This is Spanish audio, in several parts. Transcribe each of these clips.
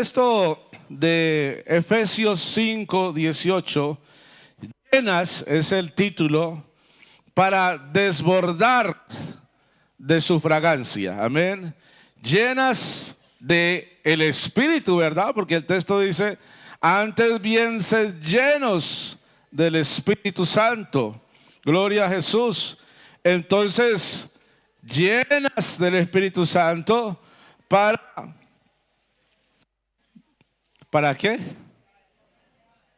Esto de Efesios 5:18, llenas es el título para desbordar de su fragancia. Amén. Llenas de el Espíritu, ¿verdad? Porque el texto dice, antes bien sed llenos del Espíritu Santo. Gloria a Jesús. Entonces, llenas del Espíritu Santo ¿para qué?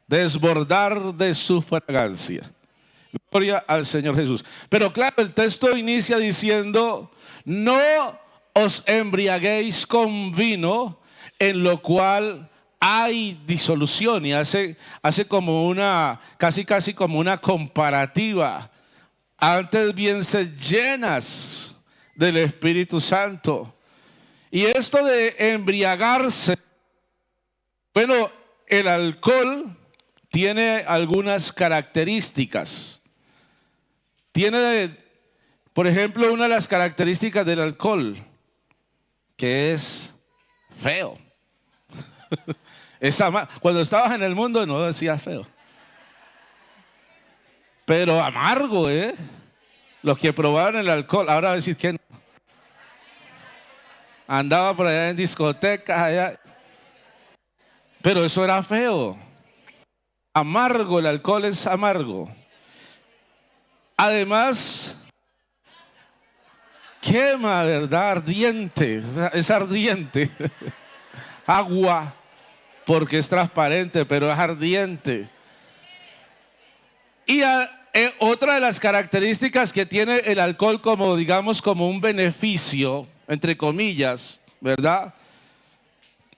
Desbordar de su fragancia. Gloria al Señor Jesús. Pero claro, el texto inicia diciendo, no os embriaguéis con vino, en lo cual hay disolución. Y hace como una, casi como una comparativa. Antes bien sed llenas del Espíritu Santo. Y esto de embriagarse, bueno, el alcohol tiene algunas características. Tiene, por ejemplo, una de las características del alcohol, que es feo. Cuando estabas en el mundo no decías feo. Pero amargo, ¿eh? Los que probaron el alcohol, ahora va a decir que no. Andaba por allá en discotecas, allá. Pero eso era feo. Amargo, el alcohol es amargo. Además, quema, ¿verdad? Ardiente, es ardiente. Agua, porque es transparente, pero es ardiente. Y otra de las características que tiene el alcohol como, digamos, como un beneficio, entre comillas, ¿verdad?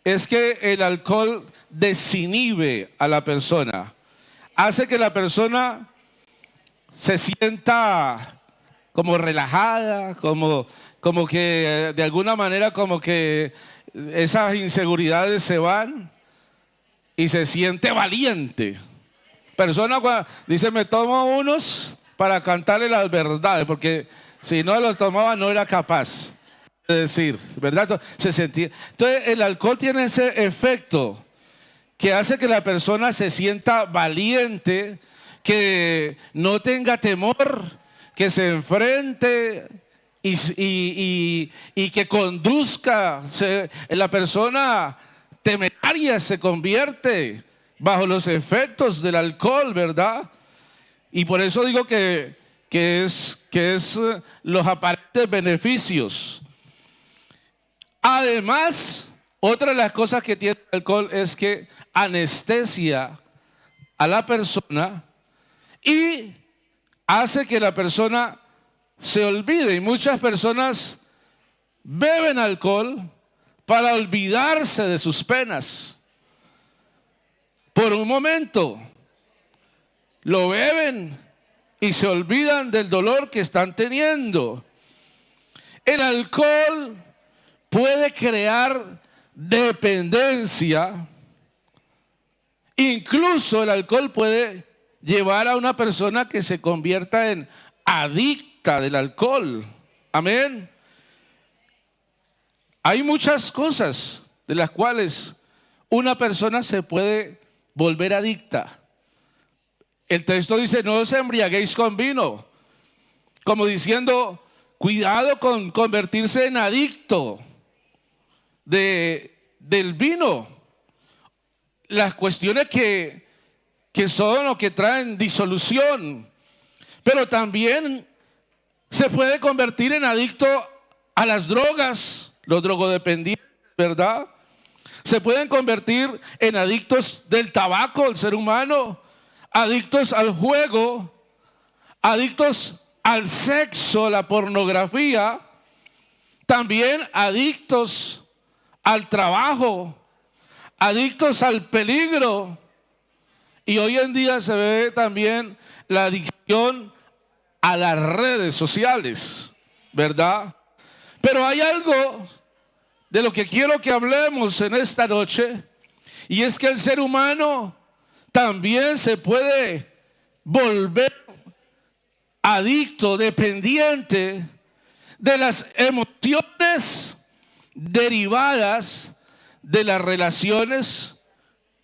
Es que el alcohol desinhibe a la persona. Hace que la persona se sienta como relajada, como que de alguna manera como que esas inseguridades se van y se siente valiente. Persona dice, me tomo unos para cantarle las verdades, porque si no los tomaba no era capaz de decir, ¿verdad? Se sentía. Entonces el alcohol tiene ese efecto que hace que la persona se sienta valiente, que no tenga temor, que se enfrente y que conduzca. La persona temeraria se convierte bajo los efectos del alcohol, ¿verdad? Y por eso digo que es los aparentes beneficios. Además, otra de las cosas que tiene el alcohol es que anestesia a la persona y hace que la persona se olvide. Y muchas personas beben alcohol para olvidarse de sus penas. Por un momento lo beben y se olvidan del dolor que están teniendo. El alcohol puede crear dependencia. Incluso el alcohol puede llevar a una persona que se convierta en adicta del alcohol. Amén. Hay muchas cosas de las cuales una persona se puede volver adicta. El texto dice, no os embriaguéis con vino, como diciendo, cuidado con convertirse en adicto del vino. Las cuestiones que son o que traen disolución, pero también se puede convertir en adicto a las drogas, los drogodependientes, ¿verdad? Se pueden convertir en adictos del tabaco, el ser humano, adictos al juego, adictos al sexo, la pornografía, también adictos al trabajo, adictos al peligro. Y hoy en día se ve también la adicción a las redes sociales, ¿verdad? Pero hay algo de lo que quiero que hablemos en esta noche, y es que el ser humano también se puede volver adicto, dependiente de las emociones derivadas de las relaciones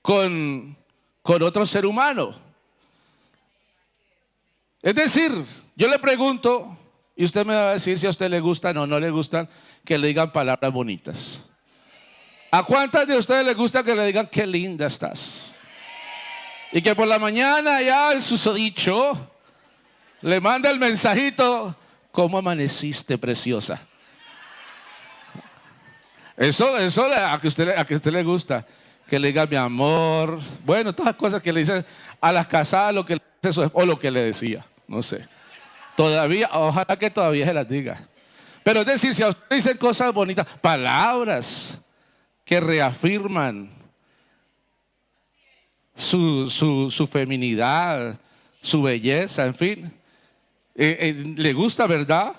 con otro ser humano. Es decir, yo le pregunto, y usted me va a decir si a usted le gustan o no le gustan que le digan palabras bonitas. ¿A cuántas de ustedes les gusta que le digan qué linda estás? Y que por la mañana ya el susodicho le manda el mensajito, ¿cómo amaneciste, preciosa? Eso a que usted le gusta, que le diga mi amor, bueno, todas las cosas que le dicen a las casadas, lo que le dice o lo que le decía, no sé. Todavía, ojalá que todavía se las diga. Pero es decir, si a usted dicen cosas bonitas, palabras que reafirman su feminidad, su belleza, en fin, le gusta, ¿verdad?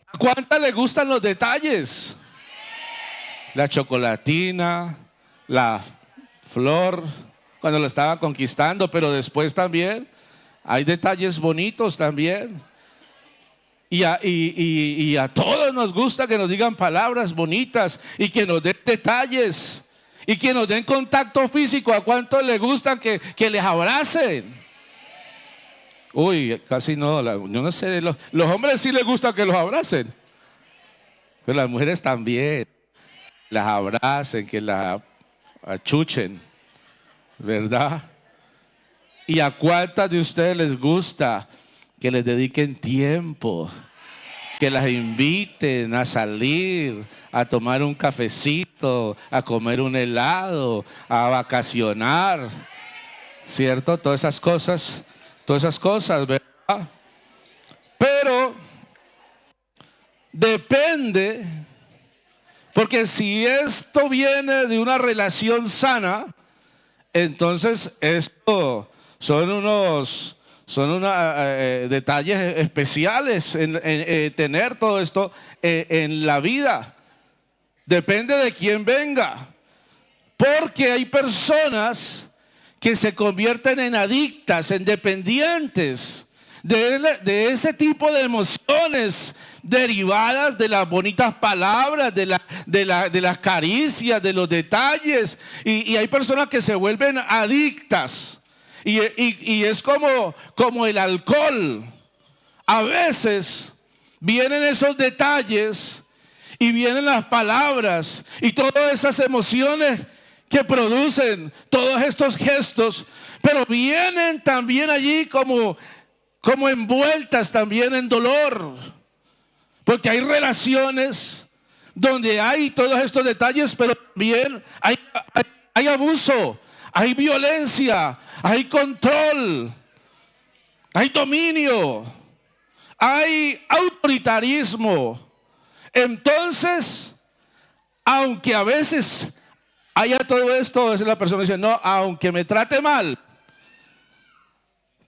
¿A cuántas le gustan los detalles? La chocolatina, la flor, cuando lo estaba conquistando, pero después también hay detalles bonitos también. Y a todos nos gusta que nos digan palabras bonitas y que nos den detalles y que nos den contacto físico. ¿A cuántos les gustan que les abracen? Uy, casi no, yo no sé, los hombres sí les gusta que los abracen, pero las mujeres también, las abracen, que las achuchen, ¿verdad? ¿Y a cuántas de ustedes les gusta que les dediquen tiempo, que las inviten a salir, a tomar un cafecito, a comer un helado, a vacacionar? ¿Cierto? Todas esas cosas, ¿verdad? Pero depende, porque si esto viene de una relación sana, entonces esto son unos detalles especiales en tener todo esto en la vida. Depende de quién venga, porque hay personas que se convierten en adictas, en dependientes de ese tipo de emociones derivadas de las bonitas palabras, de las caricias, de los detalles. Y hay personas que se vuelven adictas. Y es como el alcohol. A veces vienen esos detalles y vienen las palabras y todas esas emociones que producen todos estos gestos, pero vienen también allí como envueltas también en dolor, porque hay relaciones donde hay todos estos detalles, pero también hay abuso, hay violencia, hay control, hay dominio, hay autoritarismo. Entonces, aunque a veces haya todo esto, a veces la persona dice, no, aunque me trate mal,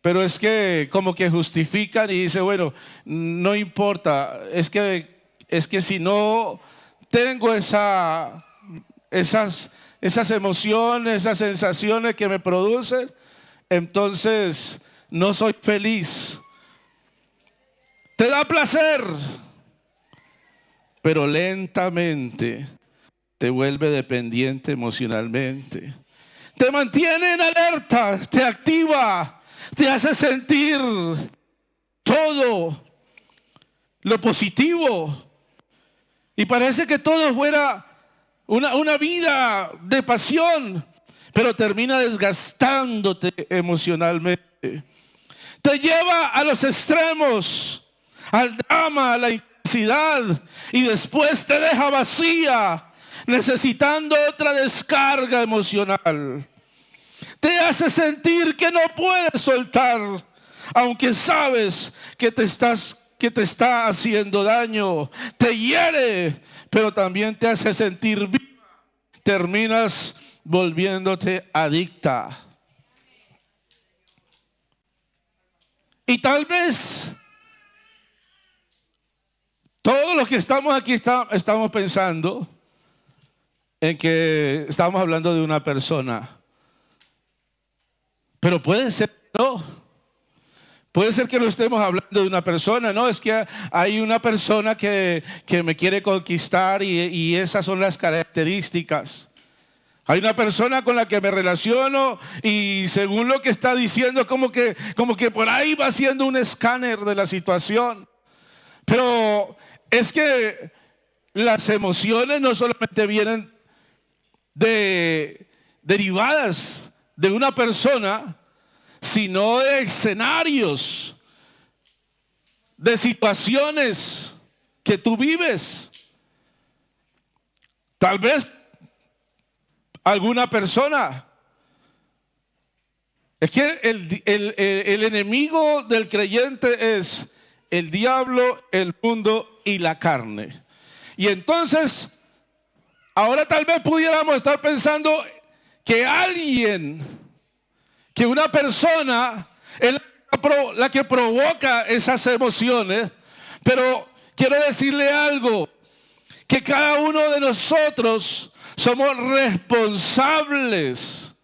pero es que como que justifican y dice, bueno, no importa, es que si no tengo esas emociones, esas sensaciones que me producen, entonces no soy feliz. Te da placer, pero lentamente te vuelve dependiente emocionalmente. Te mantiene en alerta, te activa, te hace sentir todo lo positivo. Y parece que todo fuera una vida de pasión, pero termina desgastándote emocionalmente. Te lleva a los extremos, al drama, a la intensidad, y después te deja vacía, necesitando otra descarga emocional. Te hace sentir que no puedes soltar, aunque sabes que te está haciendo daño. Te hiere, pero también te hace sentir viva. Terminas volviéndote adicta. Y tal vez todos los que estamos aquí estamos pensando en que estamos hablando de una persona. Pero puede ser que no. Puede ser que no estemos hablando de una persona, no, es que hay una persona que me quiere conquistar y esas son las características. Hay una persona con la que me relaciono y según lo que está diciendo, como que por ahí va haciendo un escáner de la situación. Pero es que las emociones no solamente vienen derivadas de una persona, sino de escenarios, de situaciones que tú vives. Tal vez alguna persona. Es que el enemigo del creyente es el diablo, el mundo y la carne. Y entonces, ahora tal vez pudiéramos estar pensando que una persona es la que provoca esas emociones, pero quiero decirle algo, que cada uno de nosotros somos responsables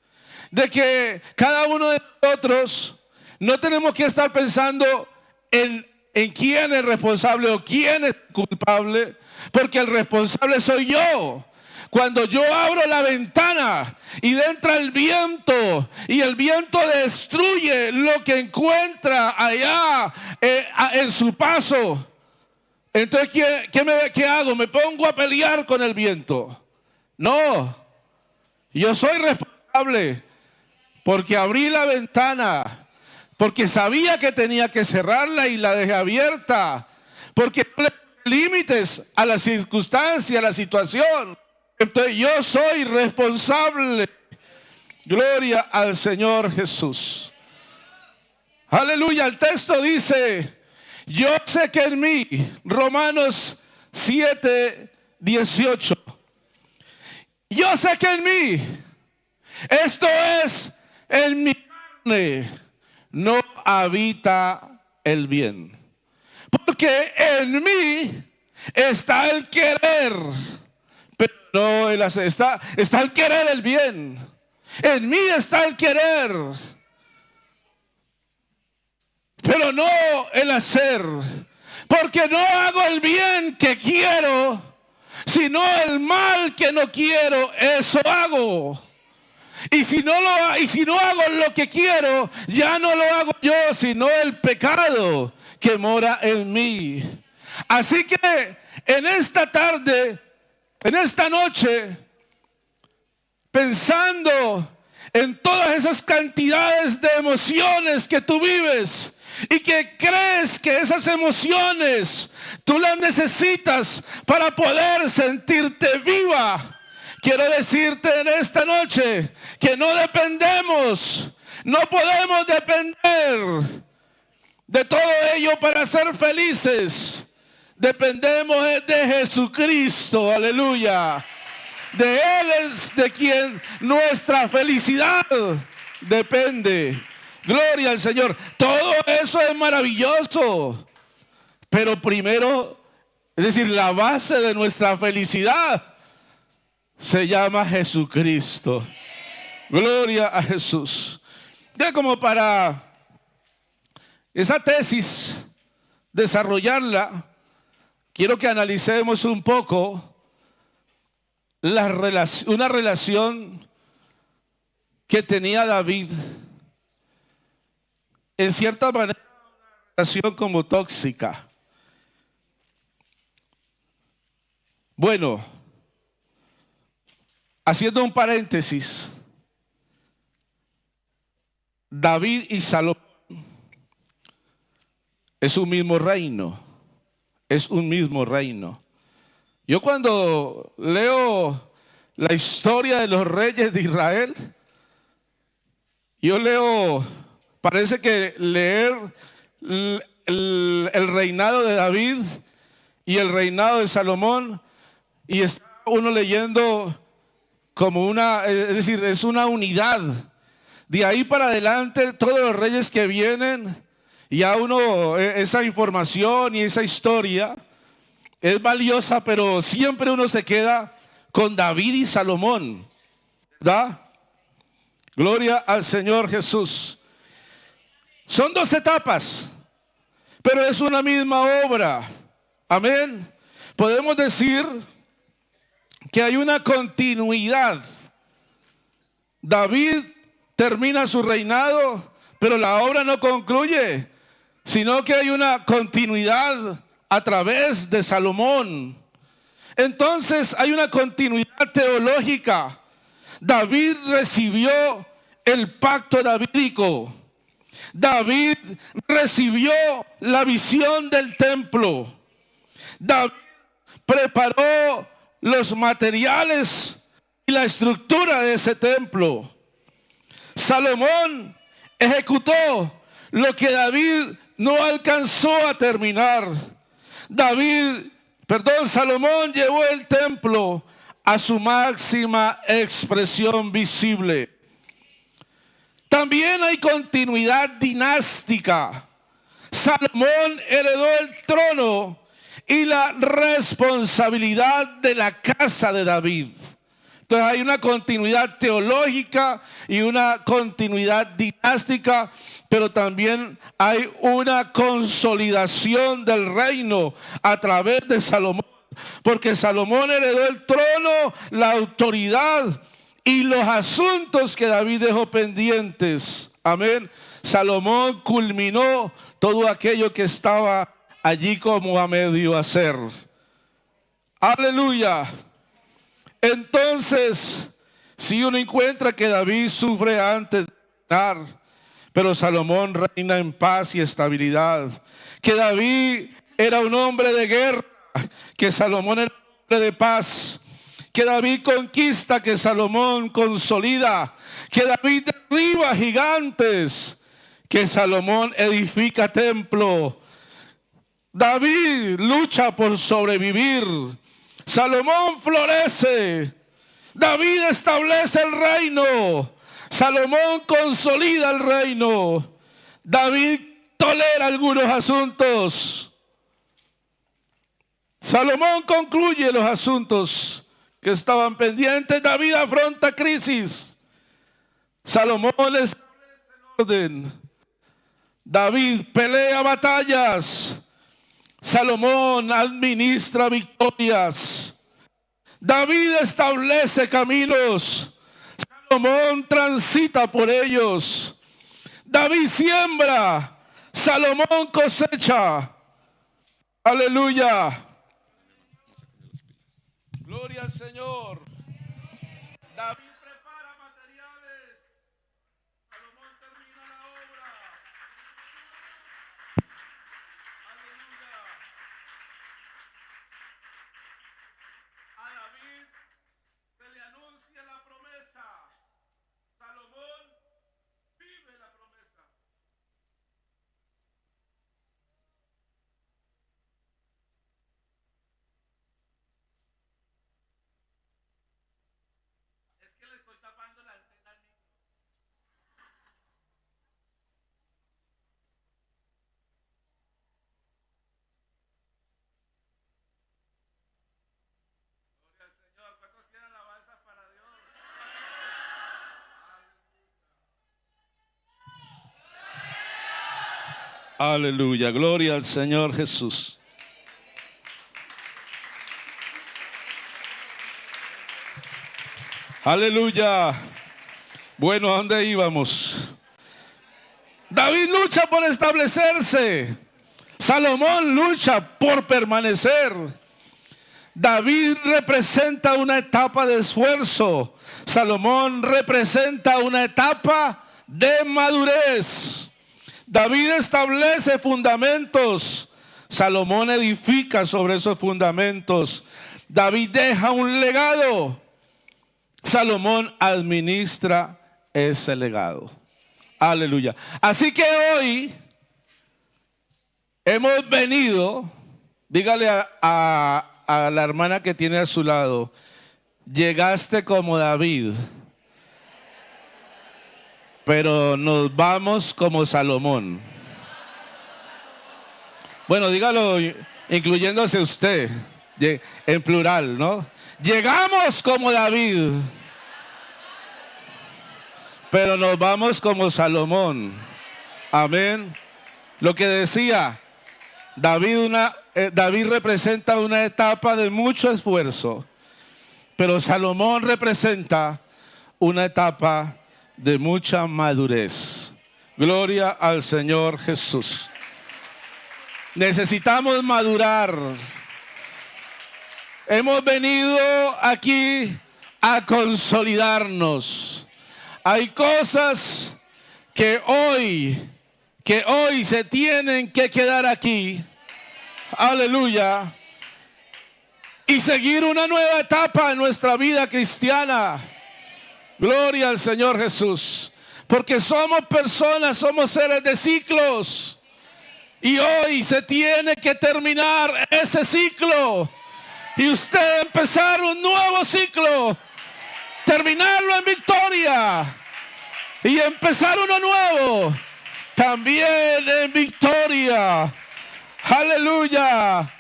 de que cada uno de nosotros no tenemos que estar pensando en quién es responsable o quién es culpable, porque el responsable soy yo. Cuando yo abro la ventana y entra el viento y el viento destruye lo que encuentra allá en su paso, entonces ¿qué hago? ¿Me pongo a pelear con el viento? No, yo soy responsable porque abrí la ventana, porque sabía que tenía que cerrarla y la dejé abierta, porque no le puse límites a la circunstancia, a la situación. Entonces yo soy responsable. Gloria al Señor Jesús. Aleluya. El texto dice, yo sé que en mí, Romanos 7:18. Yo sé que en mí, esto es, en mi carne, no habita el bien. Porque en mí está el querer, pero no el hacer. Está el querer el bien. En mí está el querer, pero no el hacer. Porque no hago el bien que quiero, sino el mal que no quiero, eso hago. Y si no hago lo que quiero, ya no lo hago yo, sino el pecado que mora en mí. Así que en esta tarde, en esta noche, pensando en todas esas cantidades de emociones que tú vives y que crees que esas emociones tú las necesitas para poder sentirte viva, quiero decirte en esta noche que no podemos depender de todo ello para ser felices. Dependemos de Jesucristo, aleluya. De Él es de quien nuestra felicidad depende. Gloria al Señor. Todo eso es maravilloso. Pero primero, es decir, la base de nuestra felicidad se llama Jesucristo. Gloria a Jesús. Ya como para esa tesis desarrollarla, quiero que analicemos un poco una relación que tenía David, en cierta manera una relación como tóxica. Bueno, haciendo un paréntesis, David y Salomón es un mismo reino, es un mismo reino. Yo cuando leo la historia de los reyes de Israel, parece que leer el reinado de David y el reinado de Salomón, y está uno leyendo como es decir, es una unidad. De ahí para adelante, todos los reyes que vienen, ya esa información y esa historia es valiosa, pero siempre uno se queda con David y Salomón, ¿verdad? Gloria al Señor Jesús. Son dos etapas, pero es una misma obra. Amén. Podemos decir que hay una continuidad. David termina su reinado, pero la obra no concluye, sino que hay una continuidad a través de Salomón. Entonces hay una continuidad teológica. David recibió el pacto davídico. David recibió la visión del templo. David preparó los materiales y la estructura de ese templo. Salomón ejecutó lo que David no alcanzó a terminar. Salomón llevó el templo a su máxima expresión visible. También hay continuidad dinástica. Salomón heredó el trono y la responsabilidad de la casa de David. Entonces hay una continuidad teológica y una continuidad dinástica, pero también hay una consolidación del reino a través de Salomón, porque Salomón heredó el trono, la autoridad y los asuntos que David dejó pendientes. Amén. Salomón culminó todo aquello que estaba allí como a medio hacer. Aleluya. Entonces, si uno encuentra que David sufre antes de reinar, pero Salomón reina en paz y estabilidad, que David era un hombre de guerra, que Salomón era un hombre de paz, que David conquista, que Salomón consolida, que David derriba gigantes, que Salomón edifica templo. David lucha por sobrevivir. Salomón florece. David establece el reino. Salomón consolida el reino. David tolera algunos asuntos. Salomón concluye los asuntos que estaban pendientes. David afronta crisis. Salomón establece el orden. David pelea batallas. Salomón administra victorias. David establece caminos. Salomón transita por ellos. David siembra. Salomón cosecha. Aleluya. Gloria al Señor. David prepara materiales. Salomón termina la obra. Aleluya. A David se le anuncia la promesa. Salomón vive la promesa. Es que le estoy tapando la antena al micro. Gloria al Señor. ¿Cuántos quieren alabanza para Dios? Aleluya, gloria al Señor Jesús. Aleluya. Bueno, ¿a dónde íbamos? David lucha por establecerse. Salomón lucha por permanecer. David representa una etapa de esfuerzo. Salomón representa una etapa de madurez. David establece fundamentos. Salomón edifica sobre esos fundamentos. David deja un legado. Salomón administra ese legado. Aleluya. Así que hoy hemos venido, dígale a la hermana que tiene a su lado, llegaste como David, pero nos vamos como Salomón. Bueno, dígalo incluyéndose usted, en plural, ¿no? Llegamos como David, pero nos vamos como Salomón. Amén. Lo que decía David representa una etapa de mucho esfuerzo, pero Salomón representa una etapa de mucha madurez. Gloria al Señor Jesús. Necesitamos madurar. Hemos venido aquí a consolidarnos. Hay cosas que hoy se tienen que quedar aquí. Aleluya. Y seguir una nueva etapa en nuestra vida cristiana. Gloria al Señor Jesús. Porque somos personas, somos seres de ciclos. Y hoy se tiene que terminar ese ciclo. Y usted empezar un nuevo ciclo. Terminarlo en victoria. Y empezar uno nuevo. También en victoria. Aleluya.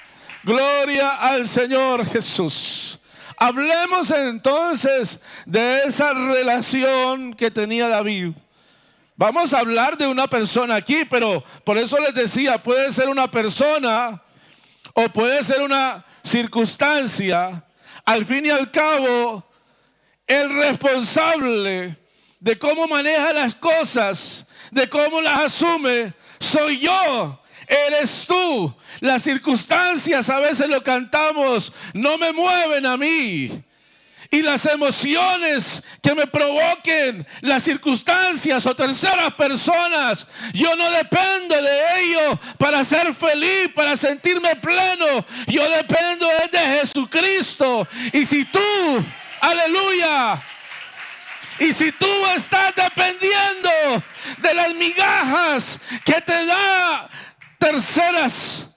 Gloria al Señor Jesús. Hablemos entonces de esa relación que tenía David. Vamos a hablar de una persona aquí, pero por eso les decía, puede ser una persona o puede ser una circunstancia. Al fin y al cabo, el responsable de cómo maneja las cosas, de cómo las asume, soy yo. Eres tú. Las circunstancias, a veces lo cantamos, no me mueven a mí. Y las emociones que me provoquen las circunstancias o terceras personas, yo no dependo de ello para ser feliz, para sentirme pleno. Yo dependo de Jesucristo. Y si tú, aleluya, y si tú estás dependiendo de las migajas que te da terceras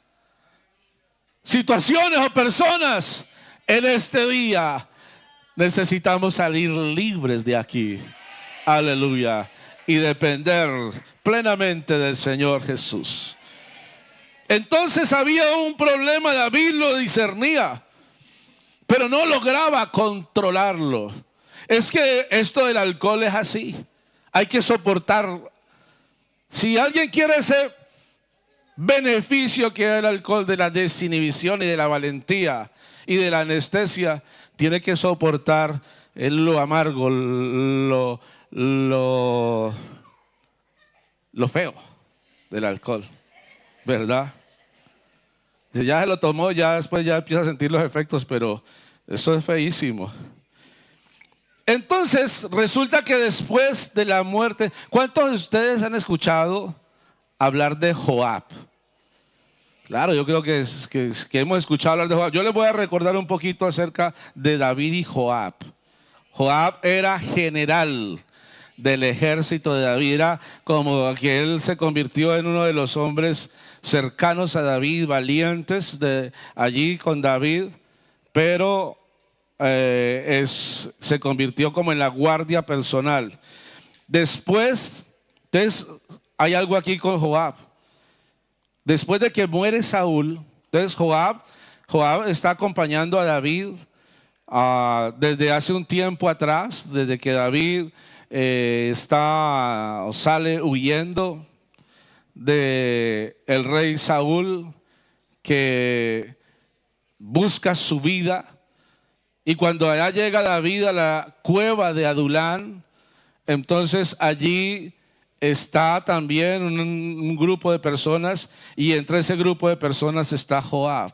situaciones o personas, en este día necesitamos salir libres de aquí. Aleluya. Y depender plenamente del Señor Jesús. Entonces había un problema, David lo discernía, pero no lograba controlarlo. Es que esto del alcohol es así. Hay que soportar. Si alguien quiere ese beneficio que da el alcohol de la desinhibición y de la valentía y de la anestesia, tiene que soportar lo amargo, lo feo del alcohol, ¿verdad? Ya se lo tomó, ya después ya empieza a sentir los efectos, pero eso es feísimo. Entonces, resulta que después de la muerte, ¿cuántos de ustedes han escuchado hablar de Joab? Claro, yo creo que hemos escuchado hablar de Joab. Yo les voy a recordar un poquito acerca de David y Joab. Joab era general del ejército de David. Era como que él se convirtió en uno de los hombres cercanos a David, valientes de allí con David, pero se convirtió como en la guardia personal. Después, entonces, hay algo aquí con Joab. Después de que muere Saúl, entonces Joab está acompañando a David desde hace un tiempo atrás, desde que David sale huyendo del rey Saúl, que busca su vida. Y cuando allá llega David a la cueva de Adulán, entonces allí está también un grupo de personas, y entre ese grupo de personas está Joab.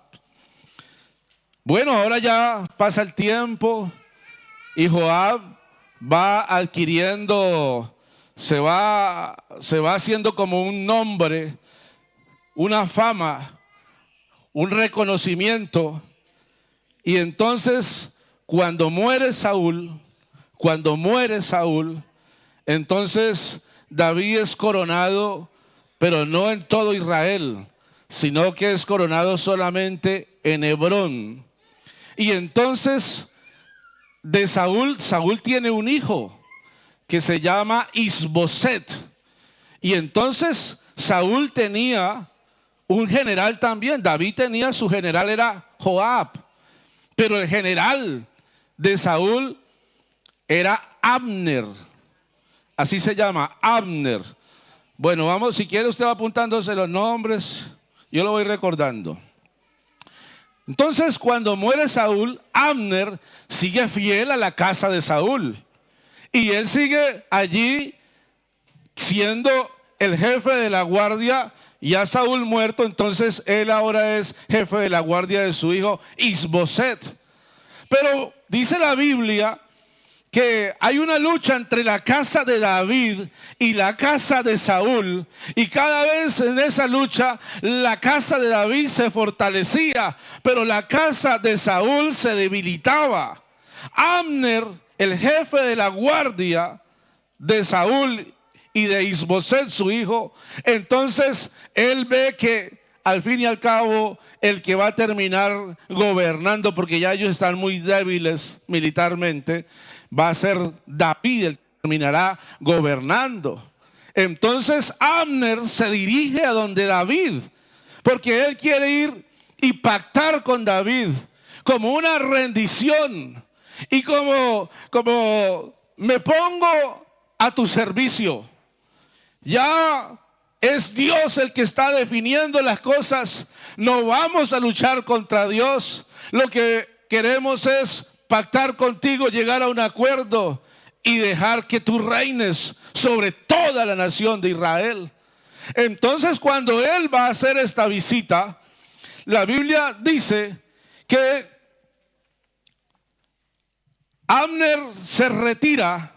Bueno, ahora ya pasa el tiempo y Joab va adquiriendo, se va haciendo como un nombre, una fama, un reconocimiento. Y entonces cuando muere Saúl, entonces David es coronado, pero no en todo Israel, sino que es coronado solamente en Hebrón. Y entonces de Saúl tiene un hijo que se llama Isboset. Y entonces Saúl tenía un general también. David tenía, su general era Joab, pero el general de Saúl era Abner. Así se llama, Abner. Bueno, vamos, si quiere usted va apuntándose los nombres, yo lo voy recordando. Entonces, cuando muere Saúl, Abner sigue fiel a la casa de Saúl. Y él sigue allí siendo el jefe de la guardia. Ya Saúl muerto, entonces él ahora es jefe de la guardia de su hijo Isboset. Pero dice la Biblia que hay una lucha entre la casa de David y la casa de Saúl, y cada vez en esa lucha la casa de David se fortalecía, pero la casa de Saúl se debilitaba. Abner, el jefe de la guardia de Saúl y de Isboset, su hijo, entonces él ve que al fin y al cabo el que va a terminar gobernando, porque ya ellos están muy débiles militarmente, va a ser David el que terminará gobernando. Entonces Abner se dirige a donde David, porque él quiere ir y pactar con David como una rendición y como me pongo a tu servicio. Ya es Dios el que está definiendo las cosas. No vamos a luchar contra Dios. Lo que queremos es pactar contigo, llegar a un acuerdo y dejar que tú reines sobre toda la nación de Israel. Entonces, cuando él va a hacer esta visita, la Biblia dice que Abner se retira.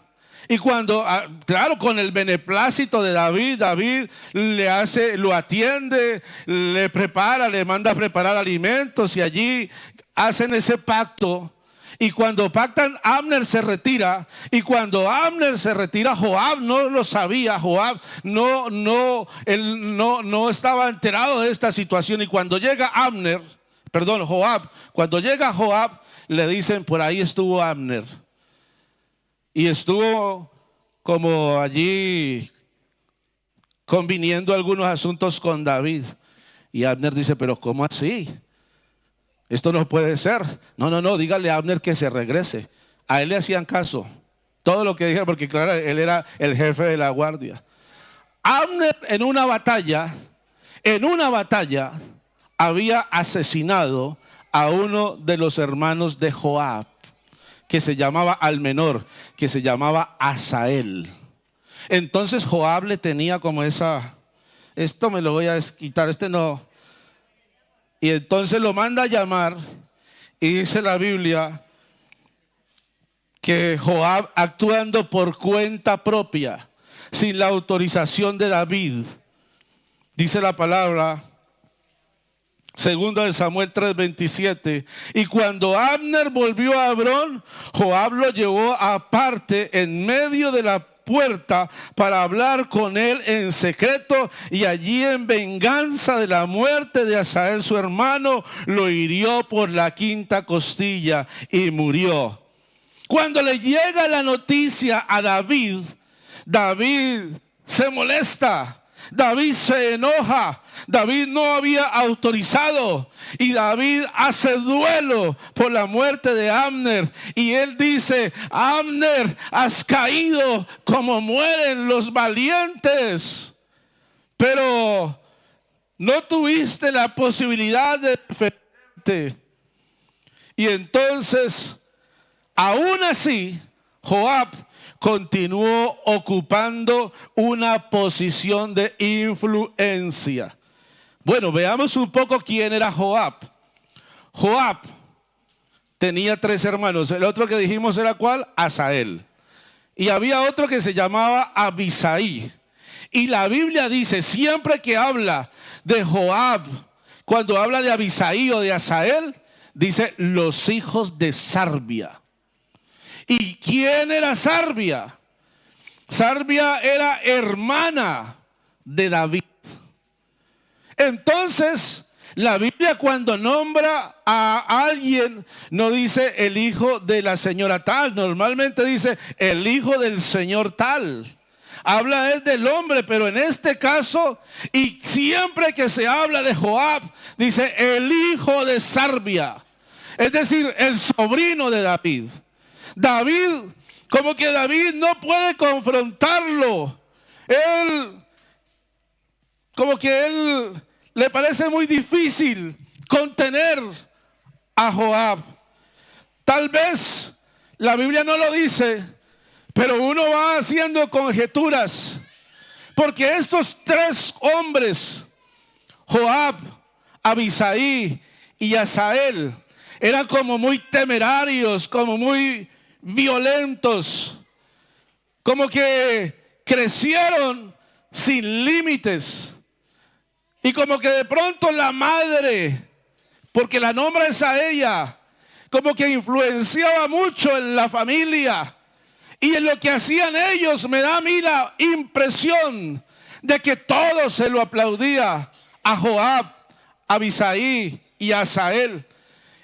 Y cuando, claro, con el beneplácito de David, David lo atiende, le prepara, le manda a preparar alimentos y allí hacen ese pacto. Y cuando pactan, Abner se retira. Y cuando Abner se retira, Joab no lo sabía. Joab él no estaba enterado de esta situación. Y cuando llega Joab, cuando llega Joab, le dicen, por ahí estuvo Abner. Y estuvo como allí conviniendo algunos asuntos con David. Y Abner dice, pero ¿cómo así? Esto no puede ser. No, dígale a Abner que se regrese. A él le hacían caso. Todo lo que dijeron, porque claro, él era el jefe de la guardia. Abner en una batalla, había asesinado a uno de los hermanos de Joab, que se llamaba al menor, que se llamaba Asael. Entonces Joab le tenía como esto me lo voy a quitar, este no. Y entonces lo manda a llamar y dice la Biblia que Joab, actuando por cuenta propia, sin la autorización de David, dice la palabra, segunda de Samuel 3:27, y cuando Abner volvió a Hebrón, Joab lo llevó aparte en medio de la puerta para hablar con él en secreto, y allí en venganza de la muerte de Asael su hermano, lo hirió por la quinta costilla y murió. Cuando le llega la noticia a David, David se molesta. David se enoja. David no había autorizado y David hace duelo por la muerte de Abner, y él dice, Abner, has caído como mueren los valientes, pero no tuviste la posibilidad de defenderte. Y entonces, aún así, Joab continuó ocupando una posición de influencia. Bueno, veamos un poco quién era Joab. Joab tenía 3 hermanos. El otro que dijimos era ¿cuál? Asael. Y había otro que se llamaba Abisai. Y la Biblia dice, siempre que habla de Joab, cuando habla de Abisai o de Asael, dice los hijos de Sarbia. ¿Y quién era Sarbia? Sarbia era hermana de David. Entonces, la Biblia cuando nombra a alguien, no dice el hijo de la señora tal, normalmente dice el hijo del señor tal. Habla es del hombre, pero en este caso, y siempre que se habla de Joab, dice el hijo de Sarbia, es decir, el sobrino de David. David, como que David no puede confrontarlo. Él como que él le parece muy difícil contener a Joab. Tal vez la Biblia no lo dice, pero uno va haciendo conjeturas, porque estos tres hombres, Joab, Abisai y Asael, eran como muy temerarios, como muy violentos, como que crecieron sin límites. Y como que de pronto la madre, porque la nombra es a ella, como que influenciaba mucho en la familia. Y en lo que hacían ellos me da a mí la impresión de que todo se lo aplaudía a Joab, a Abisai y a Asael.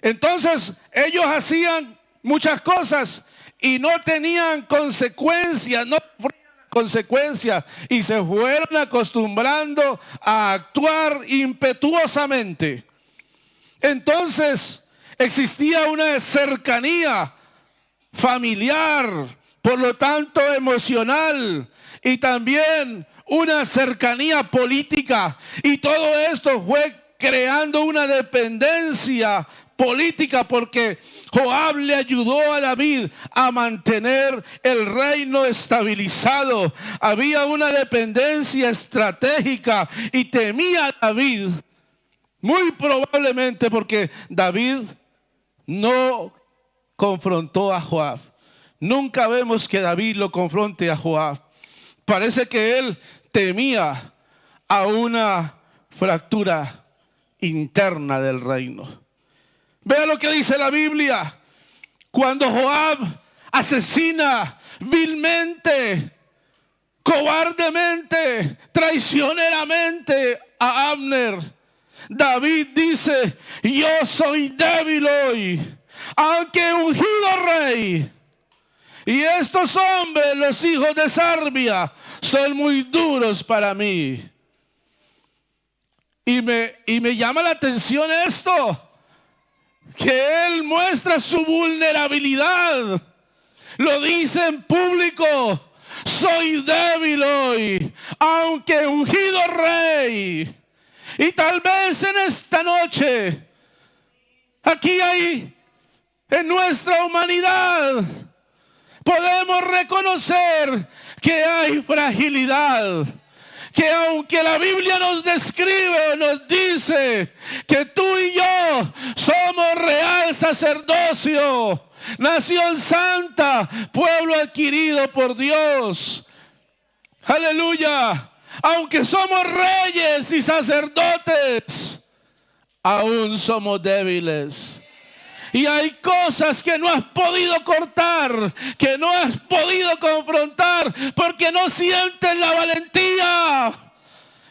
Entonces ellos hacían muchas cosas y no tenían consecuencias, no consecuencias, y se fueron acostumbrando a actuar impetuosamente. Entonces existía una cercanía familiar, por lo tanto emocional, y también una cercanía política, y todo esto fue creando una dependencia política, porque Joab le ayudó a David a mantener el reino estabilizado. Había una dependencia estratégica y temía a David, muy probablemente porque David no confrontó a Joab. Nunca vemos que David lo confronte a Joab. Parece que él temía a una fractura interna del reino. Vea lo que dice la Biblia. Cuando Joab asesina vilmente, cobardemente, traicioneramente a Abner, David dice: yo soy débil hoy, aunque he ungido rey. Y estos hombres, los hijos de Sarbia, son muy duros para mí. Y me llama la atención esto, que él muestra su vulnerabilidad. Lo dice en público: soy débil hoy, aunque he ungido rey. Y tal vez en esta noche, aquí hay, en nuestra humanidad, podemos reconocer que hay fragilidad. Que aunque la Biblia nos describe, nos dice que tú y yo somos real sacerdocio, nación santa, pueblo adquirido por Dios. Aleluya. Aunque somos reyes y sacerdotes, aún somos débiles. Y hay cosas que no has podido cortar, que no has podido confrontar, porque no sientes la valentía.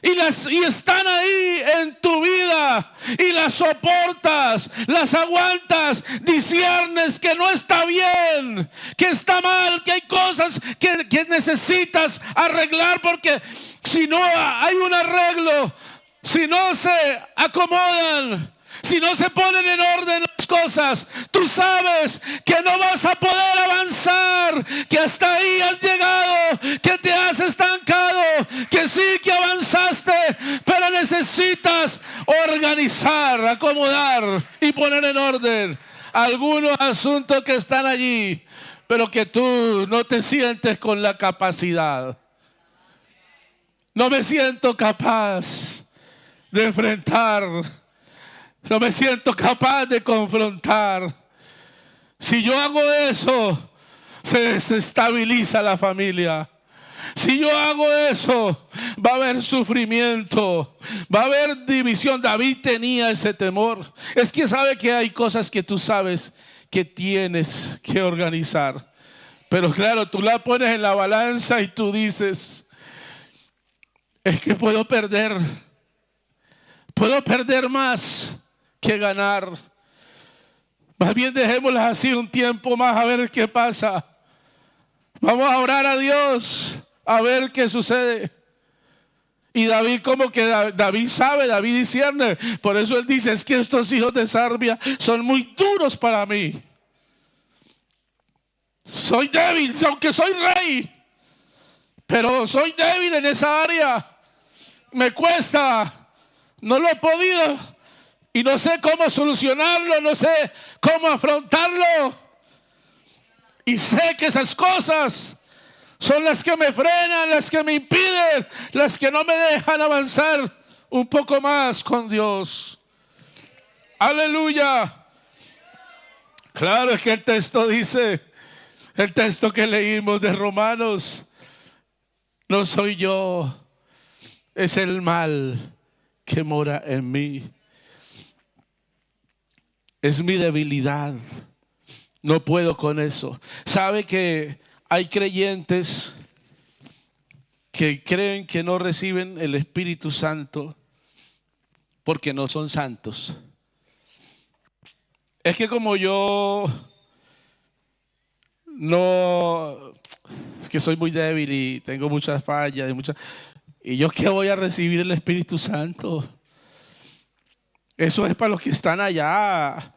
Y están ahí en tu vida, y las soportas, las aguantas, disiernes que no está bien, que está mal, que hay cosas que necesitas arreglar, porque si no hay un arreglo, si no se acomodan, si no se ponen en orden las cosas, tú sabes que no vas a poder avanzar, que hasta ahí has llegado, que te has estancado, que sí que avanzaste, pero necesitas organizar, acomodar y poner en orden algunos asuntos que están allí, pero que tú no te sientes con la capacidad. No me siento capaz de enfrentar. No me siento capaz de confrontar. Si yo hago eso, se desestabiliza la familia. Si yo hago eso, va a haber sufrimiento, va a haber división. David tenía ese temor. Es que sabe que hay cosas que tú sabes que tienes que organizar. Pero claro, tú la pones en la balanza y tú dices: es que puedo perder más que ganar. Más bien dejémoslas así un tiempo más a ver qué pasa. Vamos a orar a Dios a ver qué sucede. Y David, como que David sabe, David discierne. Por eso él dice: es que estos hijos de Sarbia son muy duros para mí. Soy débil, aunque soy rey, pero soy débil en esa área. me cuesta, no lo he podido y no sé cómo solucionarlo, no sé cómo afrontarlo. Y sé que esas cosas son las que me frenan, las que me impiden, las que no me dejan avanzar un poco más con Dios. Aleluya. Claro, es que el texto dice, el texto que leímos de Romanos, no soy yo, es el mal que mora en mí. Es mi debilidad. No puedo con eso. ¿Sabe que hay creyentes que creen que no reciben el Espíritu Santo porque no son santos? Es que como yo no, es que soy muy débil y tengo muchas fallas y yo qué voy a recibir el Espíritu Santo. Eso es para los que están allá,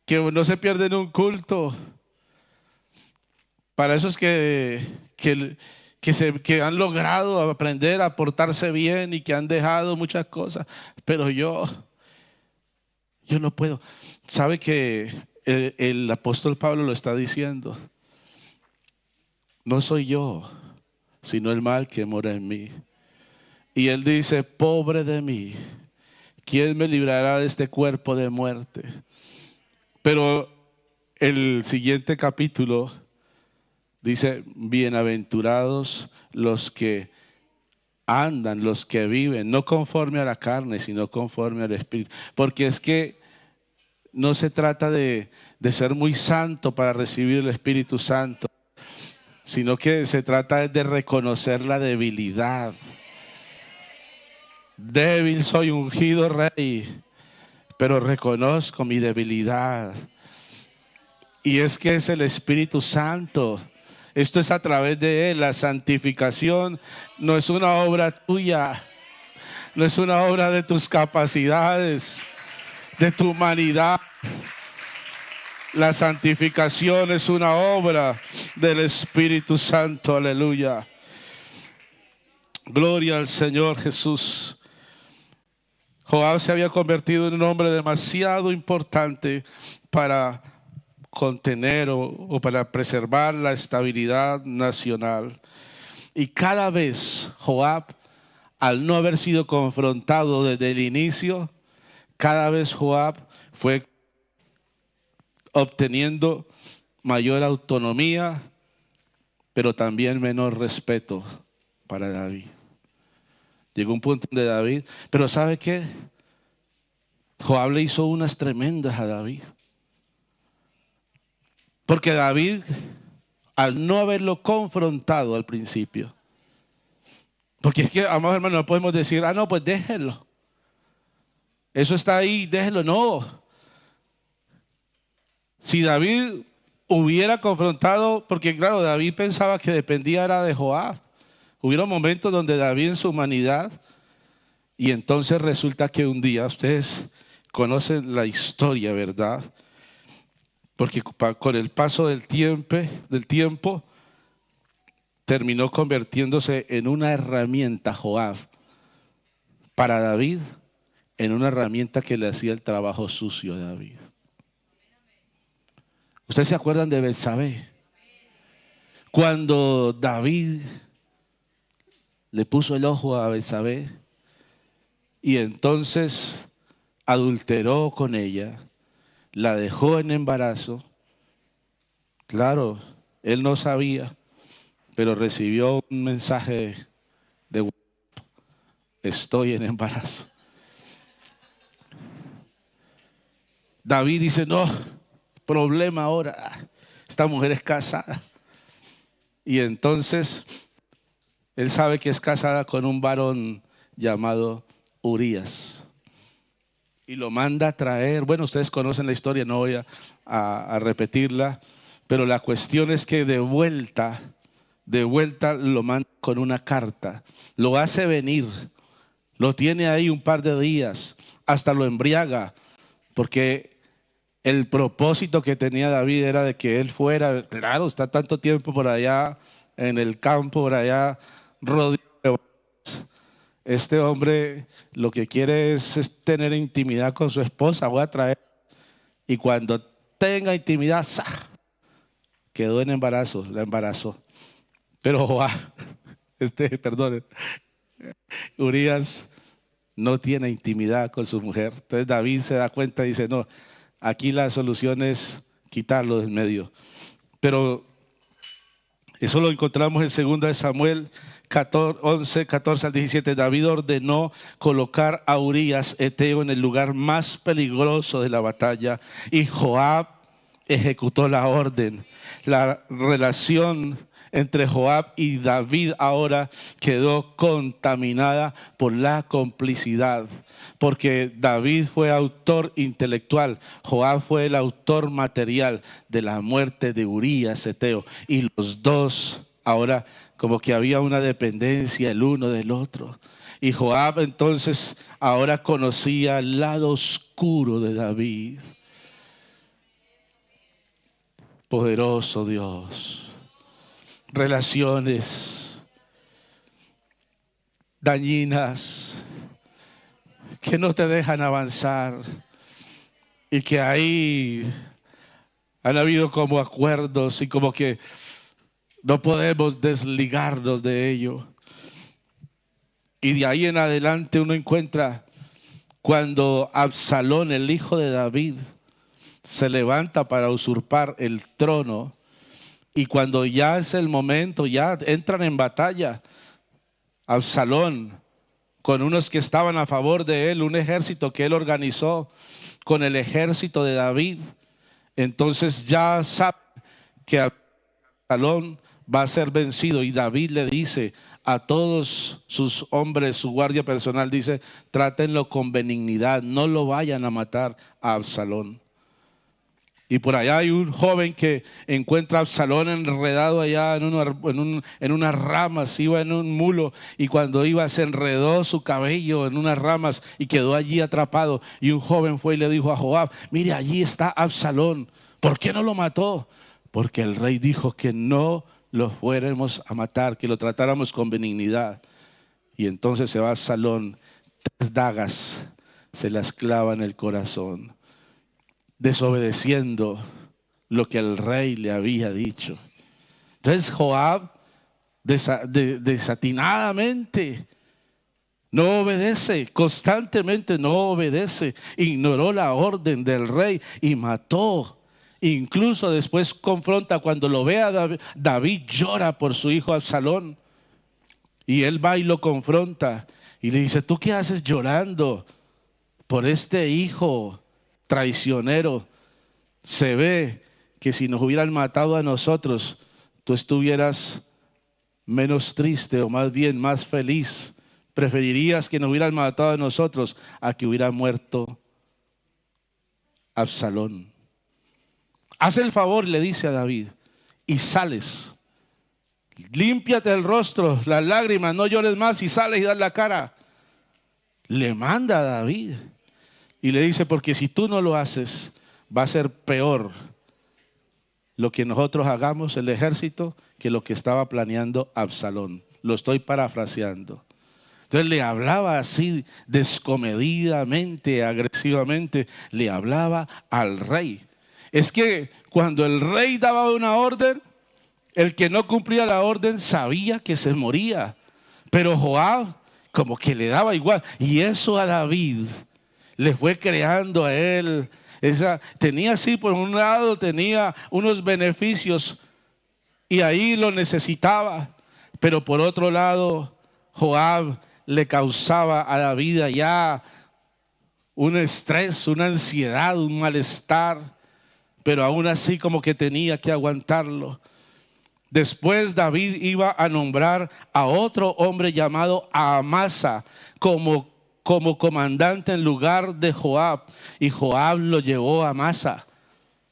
que no se pierden un culto. Para esos que han logrado aprender a portarse bien y que han dejado muchas cosas. Pero yo no puedo. ¿Sabe que el apóstol Pablo lo está diciendo? No soy yo, sino el mal que mora en mí. Y él dice, pobre de mí, ¿quién me librará de este cuerpo de muerte? Pero el siguiente capítulo dice, bienaventurados los que andan, los que viven, no conforme a la carne, sino conforme al Espíritu. Porque es que no se trata de ser muy santo para recibir el Espíritu Santo, sino que se trata de reconocer la debilidad. Débil soy, ungido rey, pero reconozco mi debilidad. Y es que es el Espíritu Santo. Esto es a través de Él. La santificación no es una obra tuya, no es una obra de tus capacidades, de tu humanidad. La santificación es una obra del Espíritu Santo. Aleluya. Gloria al Señor Jesús. Joab se había convertido en un hombre demasiado importante para contener o para preservar la estabilidad nacional. Y cada vez Joab, al no haber sido confrontado desde el inicio, cada vez Joab fue obteniendo mayor autonomía, pero también menor respeto para David. Llegó un punto donde David, pero ¿sabe qué? Joab le hizo unas tremendas a David. Porque David, al no haberlo confrontado al principio, porque es que, amados hermanos, no podemos decir, no, pues déjenlo. Eso está ahí, déjenlo. No. Si David hubiera confrontado, porque claro, David pensaba que dependía era de Joab. Hubieron momentos donde David en su humanidad, y entonces resulta que un día, ustedes conocen la historia, ¿verdad? Porque con el paso del tiempo, terminó convirtiéndose en una herramienta Joab para David, en una herramienta que le hacía el trabajo sucio a David. ¿Ustedes se acuerdan de Betsabé? Cuando David le puso el ojo a Betsabé y entonces adulteró con ella, la dejó en embarazo. Claro, él no sabía, pero recibió un mensaje de WhatsApp: estoy en embarazo. David dice, no, problema ahora, esta mujer es casada. Y entonces él sabe que es casada con un varón llamado Urías. Y lo manda a traer. Bueno, ustedes conocen la historia, no voy a repetirla. Pero la cuestión es que de vuelta lo manda con una carta. Lo hace venir. Lo tiene ahí un par de días. Hasta lo embriaga. Porque el propósito que tenía David era de que él fuera, claro, está tanto tiempo por allá en el campo, por allá rodeado de vacas. este hombre lo que quiere es tener intimidad con su esposa, voy a traer. Y cuando tenga intimidad, ¡za!, quedó en embarazo, la embarazó. Pero Joab, perdón, Urías no tiene intimidad con su mujer. Entonces David se da cuenta y dice, no, aquí la solución es quitarlo del medio. Pero eso lo encontramos en 2 de Samuel 11, 14 al 17. David ordenó colocar a Urías Eteo en el lugar más peligroso de la batalla y Joab ejecutó la orden. La relación entre Joab y David ahora quedó contaminada por la complicidad, porque David fue autor intelectual, Joab fue el autor material de la muerte de Urías Eteo, y los dos ahora como que había una dependencia el uno del otro. Y Joab entonces ahora conocía el lado oscuro de David. Poderoso Dios. Relaciones dañinas que no te dejan avanzar y que ahí han habido como acuerdos y como que no podemos desligarnos de ello. Y de ahí en adelante uno encuentra cuando Absalón, el hijo de David, se levanta para usurpar el trono. Y cuando ya es el momento, ya entran en batalla, Absalón, con unos que estaban a favor de él, un ejército que él organizó con el ejército de David, entonces ya sabe que Absalón va a ser vencido y David le dice a todos sus hombres, su guardia personal, dice, trátenlo con benignidad, no lo vayan a matar a Absalón. Y por allá hay un joven que encuentra a Absalón enredado allá en unas ramas, iba en un mulo y cuando iba se enredó su cabello en unas ramas y quedó allí atrapado. Y un joven fue y le dijo a Joab, mire, allí está Absalón, ¿por qué no lo mató? Porque el rey dijo que no lo fuéramos a matar, que lo tratáramos con benignidad. Y entonces se va a Absalón, 3 dagas se las clava en el corazón, desobedeciendo lo que el rey le había dicho. Entonces Joab desatinadamente no obedece, constantemente no obedece, ignoró la orden del rey y mató. Incluso después confronta, cuando lo ve a David llora por su hijo Absalón y él va y lo confronta y le dice, ¿tú qué haces llorando por este hijo traicionero? Se ve que si nos hubieran matado a nosotros, tú estuvieras menos triste o más bien más feliz. Preferirías que nos hubieran matado a nosotros a que hubiera muerto Absalón. Haz el favor, le dice a David, y sales. Límpiate el rostro, las lágrimas, no llores más y sales y das la cara. Le manda a David. Y le dice, porque si tú no lo haces, va a ser peor lo que nosotros hagamos, el ejército, que lo que estaba planeando Absalón. Lo estoy parafraseando. Entonces le hablaba así descomedidamente, agresivamente, le hablaba al rey. Es que cuando el rey daba una orden, el que no cumplía la orden sabía que se moría. Pero Joab como que le daba igual. Y eso a David le fue creando a él. Tenía así, por un lado, tenía unos beneficios y ahí lo necesitaba. Pero por otro lado, Joab le causaba a David allá un estrés, una ansiedad, un malestar. Pero aún así como que tenía que aguantarlo. Después David iba a nombrar a otro hombre llamado Amasa como comandante en lugar de Joab. Y Joab lo llevó a Amasa.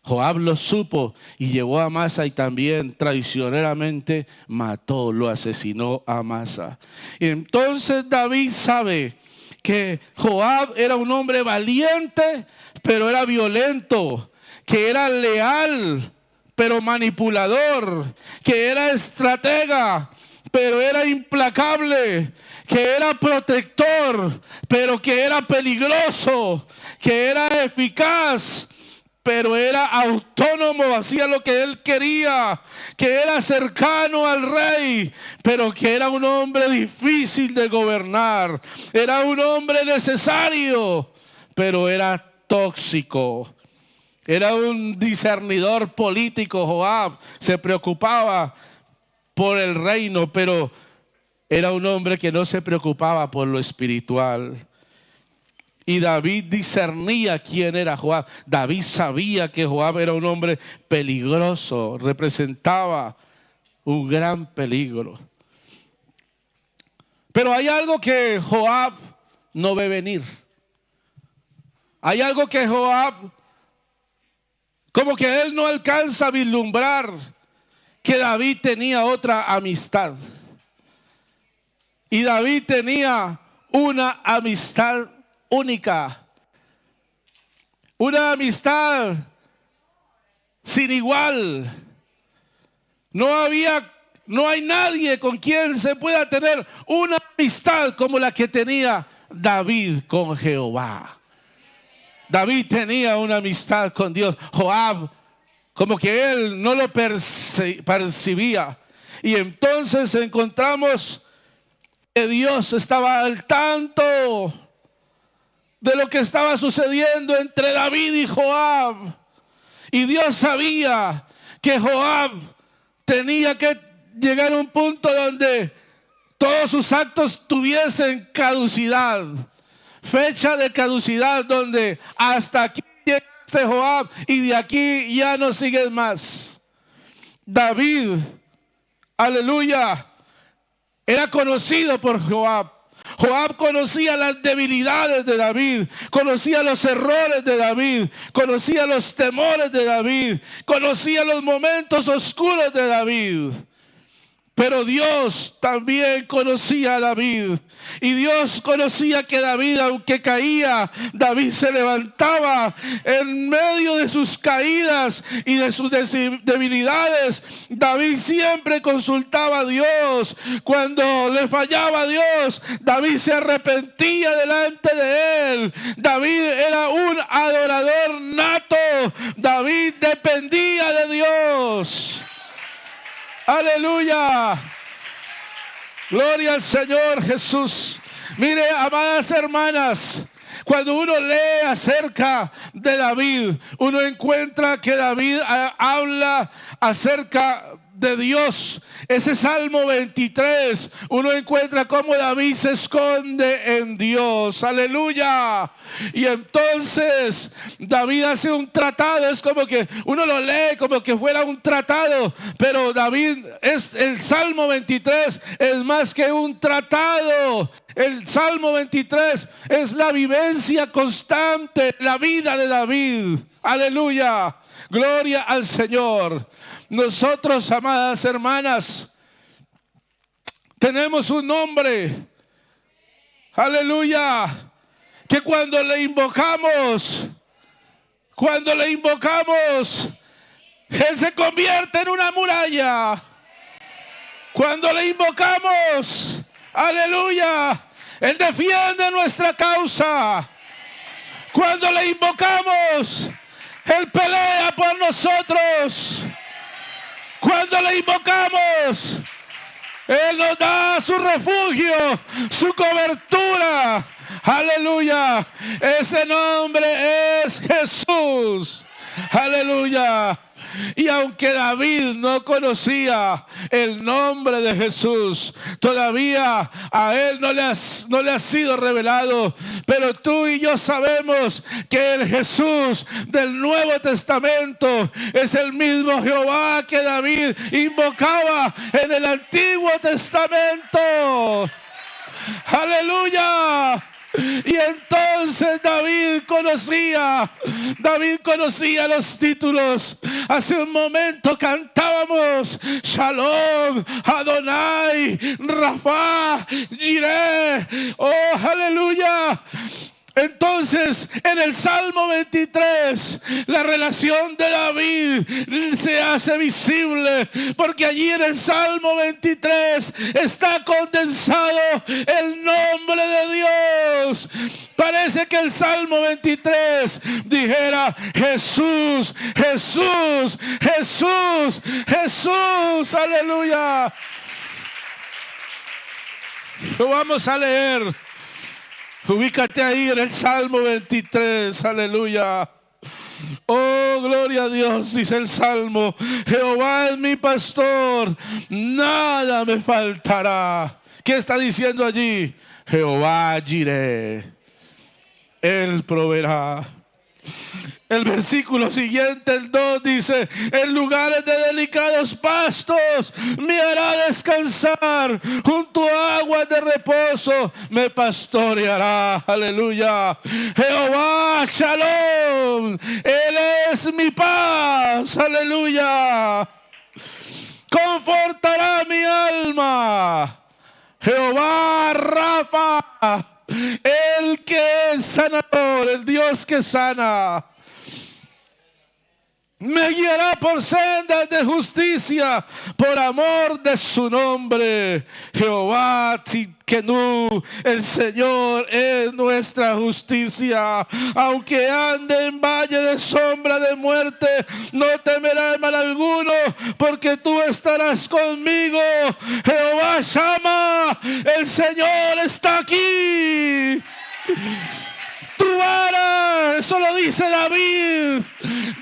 Joab lo supo y llevó a Amasa y también traicioneramente mató, lo asesinó a Amasa. Y entonces David sabe que Joab era un hombre valiente, pero era violento, que era leal, pero manipulador, que era estratega, pero era implacable, que era protector, pero que era peligroso, que era eficaz, pero era autónomo, hacía lo que él quería, que era cercano al rey, pero que era un hombre difícil de gobernar, era un hombre necesario, pero era tóxico. Era un discernidor político. Joab se preocupaba por el reino, pero era un hombre que no se preocupaba por lo espiritual. Y David discernía quién era Joab. David sabía que Joab era un hombre peligroso, representaba un gran peligro. Pero hay algo que Joab no ve venir. Hay algo que Joab, como que él no alcanza a vislumbrar, que David tenía otra amistad. Y David tenía una amistad única, una amistad sin igual. No hay nadie con quien se pueda tener una amistad como la que tenía David con Jehová. David tenía una amistad con Dios. Joab, como que él no lo percibía. Y entonces encontramos que Dios estaba al tanto de lo que estaba sucediendo entre David y Joab. Y Dios sabía que Joab tenía que llegar a un punto donde todos sus actos tuviesen caducidad, fecha de caducidad, donde hasta aquí llegaste, Joab, y de aquí ya no sigues más. David, aleluya, era conocido por Joab. Joab conocía las debilidades de David, conocía los errores de David, conocía los temores de David, conocía los momentos oscuros de David. Pero Dios también conocía a David. Y Dios conocía que David, aunque caía, David se levantaba en medio de sus caídas y de sus debilidades. David siempre consultaba a Dios. Cuando le fallaba a Dios, David se arrepentía delante de él. David era un adorador nato. David dependía de Dios. Aleluya. Gloria al Señor Jesús. Mire, amadas hermanas, cuando uno lee acerca de David, uno encuentra que David habla acerca de Dios. Ese Salmo 23, uno encuentra cómo David se esconde en Dios. Aleluya. Y entonces David hace un tratado. Es como que uno lo lee como que fuera un tratado, pero David, el Salmo 23 es más que un tratado. El Salmo 23 es la vivencia constante, la vida de David. Aleluya. Gloria al Señor. Nosotros, amadas hermanas, tenemos un nombre. Aleluya. Que cuando le invocamos, Él se convierte en una muralla. Cuando le invocamos, aleluya, Él defiende nuestra causa. Cuando le invocamos, Él pelea por nosotros. Cuando le invocamos, Él nos da su refugio, su cobertura. Aleluya. Ese nombre es Jesús. Aleluya. Y aunque David no conocía el nombre de Jesús, todavía a él no le ha sido revelado. Pero tú y yo sabemos que el Jesús del Nuevo Testamento es el mismo Jehová que David invocaba en el Antiguo Testamento. Aleluya. Y entonces David conocía los títulos. Hace un momento cantábamos Shalom, Adonai, Rafa, Jireh. Oh, aleluya. Entonces, en el Salmo 23, la relación de David se hace visible, porque allí en el Salmo 23 está condensado el nombre de Dios. Parece que el Salmo 23 dijera: Jesús, Jesús, Jesús, Jesús, aleluya. Lo vamos a leer. Ubícate ahí en el Salmo 23, aleluya. Oh, gloria a Dios, dice el Salmo: Jehová es mi pastor, nada me faltará. ¿Qué está diciendo allí? Jehová Jireh, Él proveerá. El versículo siguiente, el 2, dice: en lugares de delicados pastos me hará descansar, junto a aguas de reposo me pastoreará. Aleluya. Jehová Shalom, Él es mi paz. Aleluya. Confortará mi alma. Jehová Rafa, el que es sanador, el Dios que sana. Me guiará por sendas de justicia, por amor de su nombre. Jehová Tzidkenu, el Señor es nuestra justicia. Aunque ande en valle de sombra de muerte, no temeré mal alguno, porque tú estarás conmigo. Jehová Shama, el Señor está aquí. Tu vara, eso lo dice David.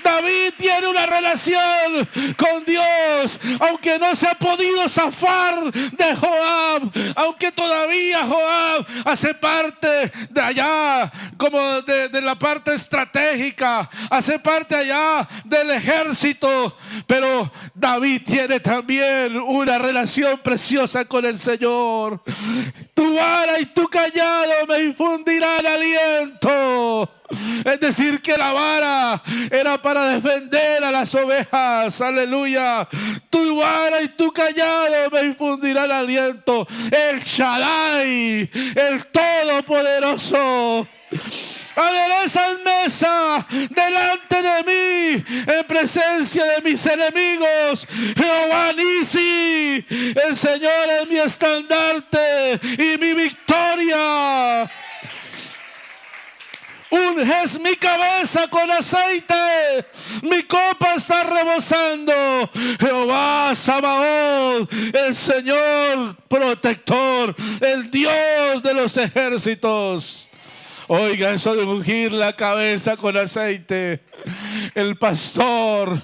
David tiene una relación con Dios, aunque no se ha podido zafar de Joab, aunque todavía Joab hace parte de allá, como de la parte estratégica, hace parte allá del ejército, pero David tiene también una relación preciosa con el Señor. Tu vara y tu callado me infundirán aliento. Es decir, que la vara era para defender a las ovejas. Aleluya. Tu vara y tu callado me infundirán aliento. El Shaddai, el Todopoderoso. Aderezas mesa delante de mí, en presencia de mis enemigos. Jehová Nisi, el Señor es mi estandarte y mi victoria. Unges mi cabeza con aceite, mi copa está rebosando. Jehová Sabaoth, el Señor protector, el Dios de los ejércitos. Oiga, eso de ungir la cabeza con aceite. El pastor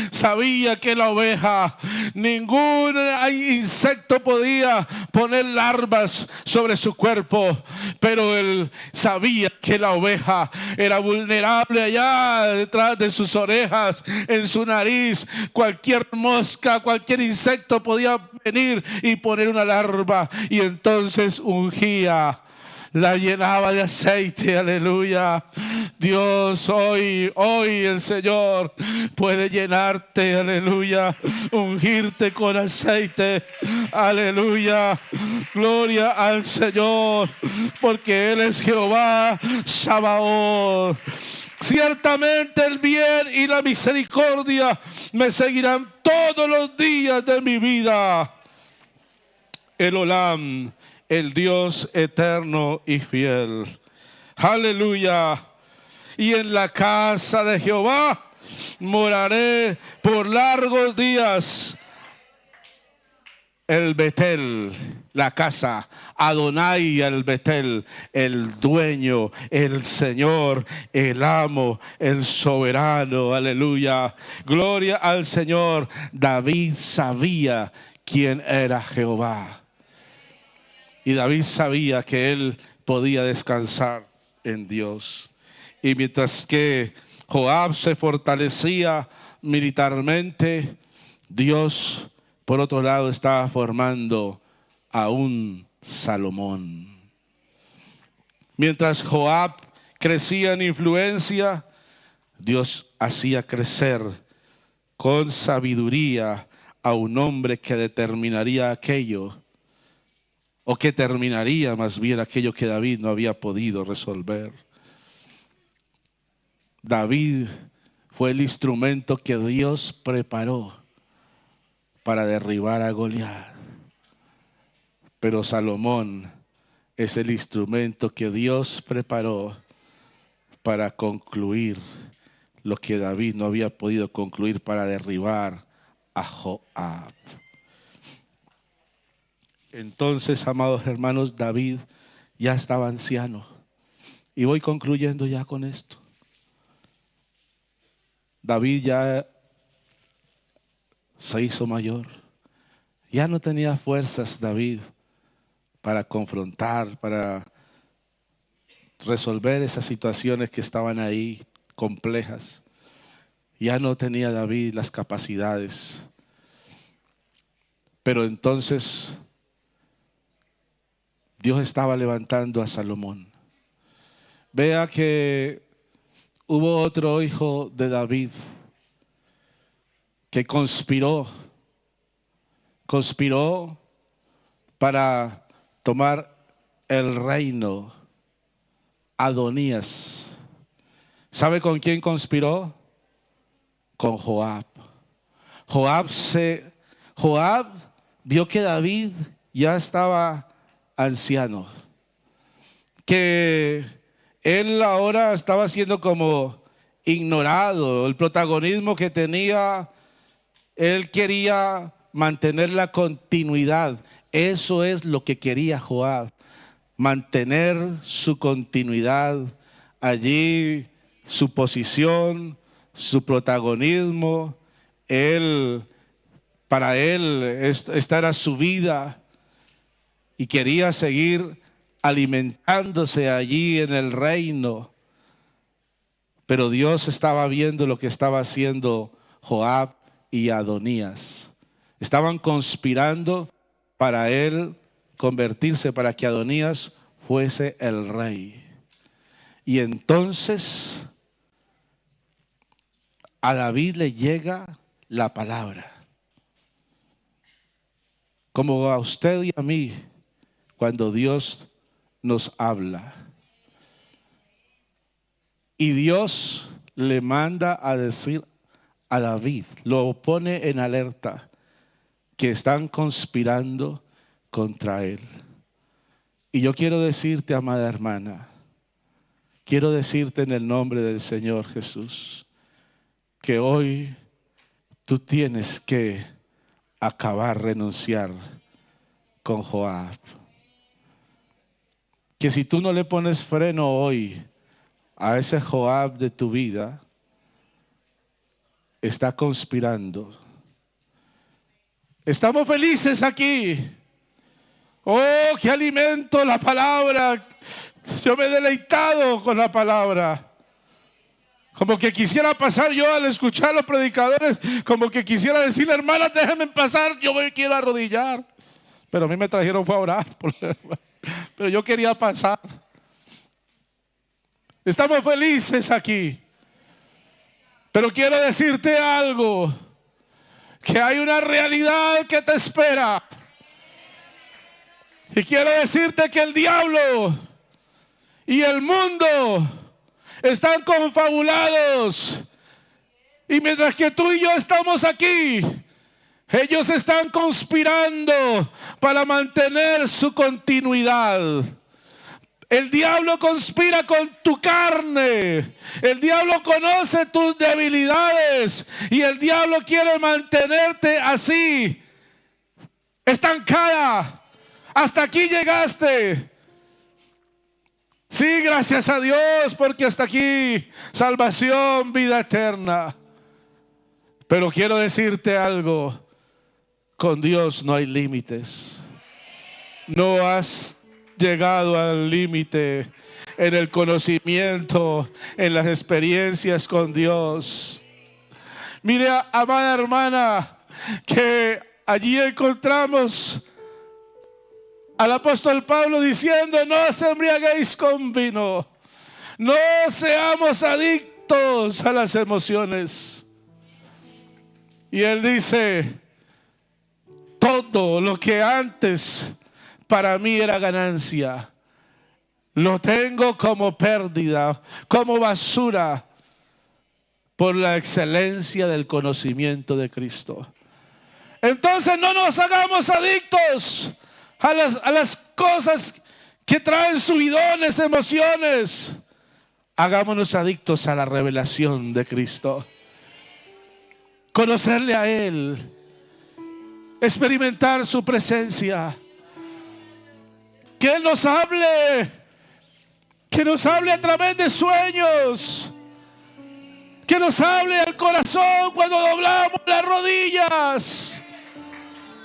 sabía que la oveja, ningún insecto podía poner larvas sobre su cuerpo, pero él sabía que la oveja era vulnerable allá detrás de sus orejas, en su nariz. Cualquier mosca, cualquier insecto podía venir y poner una larva, y entonces ungía, la llenaba de aceite. Aleluya. Dios, hoy el Señor puede llenarte, aleluya, ungirte con aceite, aleluya. Gloria al Señor, porque Él es Jehová Sabaoth. Ciertamente el bien y la misericordia me seguirán todos los días de mi vida. El Olam, el Dios eterno y fiel. Aleluya. Y en la casa de Jehová moraré por largos días. El Betel, la casa, Adonai el Betel, el dueño, el Señor, el amo, el soberano. Aleluya. Gloria al Señor. David sabía quién era Jehová. Y David sabía que él podía descansar en Dios. Y mientras que Joab se fortalecía militarmente, Dios, por otro lado, estaba formando a un Salomón. Mientras Joab crecía en influencia, Dios hacía crecer con sabiduría a un hombre que determinaría aquello, o que terminaría más bien aquello que David no había podido resolver. David fue el instrumento que Dios preparó para derribar a Goliat. Pero Salomón es el instrumento que Dios preparó para concluir lo que David no había podido concluir, para derribar a Joab. Entonces, amados hermanos, David ya estaba anciano. Y voy concluyendo ya con esto. David ya se hizo mayor. Ya no tenía fuerzas David para confrontar, para resolver esas situaciones que estaban ahí complejas. Ya no tenía David las capacidades. Pero entonces Dios estaba levantando a Salomón. Vea que hubo otro hijo de David que conspiró para tomar el reino. Adonías. ¿Sabe con quién conspiró? Con Joab. Joab vio que David ya estaba anciano, que él ahora estaba siendo como ignorado. El protagonismo que tenía, él quería mantener la continuidad. Eso es lo que quería Joab, mantener su continuidad allí, su posición, su protagonismo. Para él, esta era su vida, y quería seguir alimentándose allí en el reino. Pero Dios estaba viendo lo que estaba haciendo Joab y Adonías. Estaban conspirando para él convertirse, para que Adonías fuese el rey. Y entonces a David le llega la palabra, como a usted y a mí, cuando Dios nos habla. Y Dios le manda a decir a David, lo pone en alerta, que están conspirando contra él. Y yo quiero decirte, amada hermana, quiero decirte en el nombre del Señor Jesús, que hoy tú tienes que renunciar con Joab. Que si tú no le pones freno hoy a ese Joab de tu vida, está conspirando. Estamos felices aquí. Oh, qué alimento la palabra. Yo me he deleitado con la palabra. Como que quisiera pasar yo al escuchar a los predicadores, como que quisiera decirle, hermanas, déjenme pasar, yo me quiero arrodillar. Pero a mí me trajeron fue a orar. Pero yo quería pasar. Estamos felices aquí. Pero quiero decirte algo, que hay una realidad que te espera. Y quiero decirte que el diablo y el mundo están confabulados. Y mientras que tú y yo estamos aquí, ellos están conspirando para mantener su continuidad. El diablo conspira con tu carne. El diablo conoce tus debilidades. Y el diablo quiere mantenerte así, estancada. Hasta aquí llegaste. Sí, gracias a Dios, porque hasta aquí, salvación, vida eterna. Pero quiero decirte algo, con Dios no hay límites. No has llegado al límite en el conocimiento, en las experiencias con Dios. Mire, amada hermana, que allí encontramos al apóstol Pablo diciendo, no os embriaguéis con vino, no seamos adictos a las emociones. Y él dice, todo lo que antes para mí era ganancia, lo tengo como pérdida, como basura, por la excelencia del conocimiento de Cristo. Entonces no nos hagamos adictos a las cosas que traen subidones, emociones. Hagámonos adictos a la revelación de Cristo. Conocerle a Él. Experimentar su presencia. Que Él nos hable. Que nos hable a través de sueños. Que nos hable al corazón cuando doblamos las rodillas.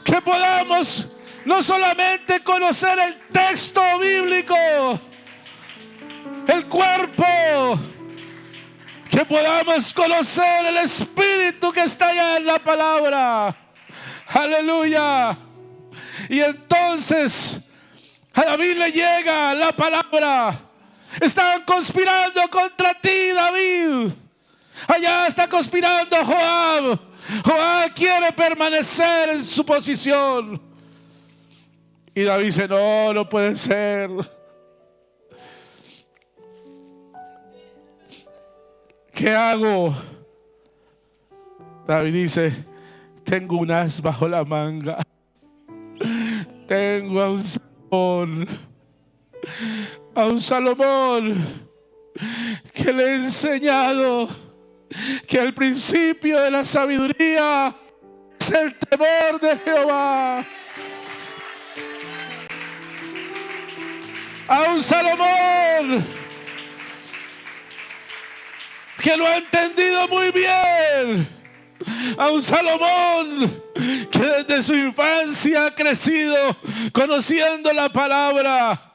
Que podamos no solamente conocer el texto bíblico, el cuerpo, que podamos conocer el Espíritu que está allá en la palabra. Aleluya. Y entonces a David le llega la palabra. Estaban conspirando contra ti, David. Allá está conspirando Joab. Joab quiere permanecer en su posición. Y David dice, no, no puede ser. ¿Qué hago? David dice, tengo un as bajo la manga. Tengo a un Salomón que le he enseñado que el principio de la sabiduría es el temor de Jehová. A un Salomón que lo ha entendido muy bien. A un Salomón que desde su infancia ha crecido conociendo la palabra,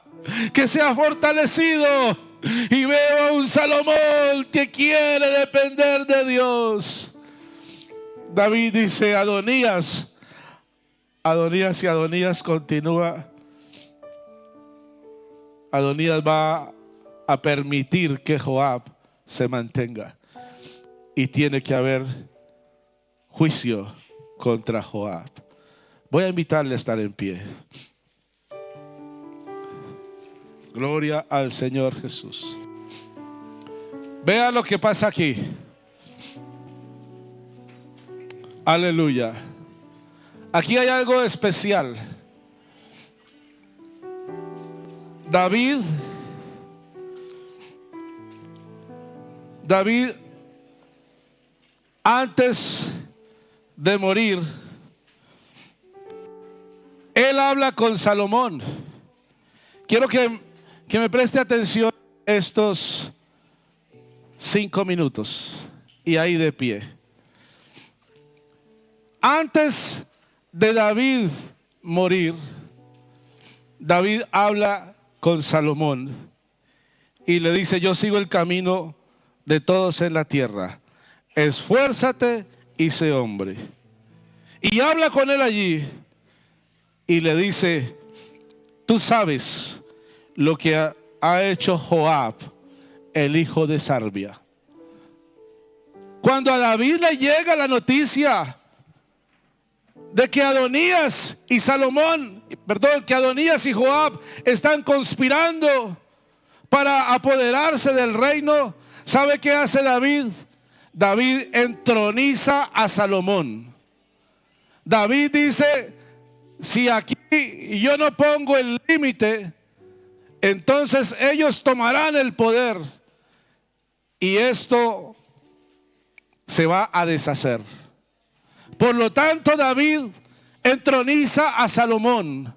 que se ha fortalecido. Y veo a un Salomón que quiere depender de Dios. David dice, Adonías, y Adonías continúa. Adonías va a permitir que Joab se mantenga. Y tiene que haber juicio contra Joab. Voy a invitarle a estar en pie. Gloria al Señor Jesús. Vea lo que pasa aquí. Aleluya. Aquí hay algo especial. David antes de morir, él habla con Salomón. Quiero que me preste atención estos 5 minutos y ahí de pie. Antes de David morir, David habla con Salomón y le dice, yo sigo el camino de todos en la tierra. Esfuérzate y sé hombre. Y habla con él allí y le dice, tú sabes lo que ha hecho Joab, el hijo de Sarvia. Cuando a David le llega la noticia de que Adonías y Joab están conspirando para apoderarse del reino, ¿sabe qué hace David? David entroniza a Salomón. David dice, si aquí yo no pongo el límite, entonces ellos tomarán el poder y esto se va a deshacer. Por lo tanto, David entroniza a Salomón.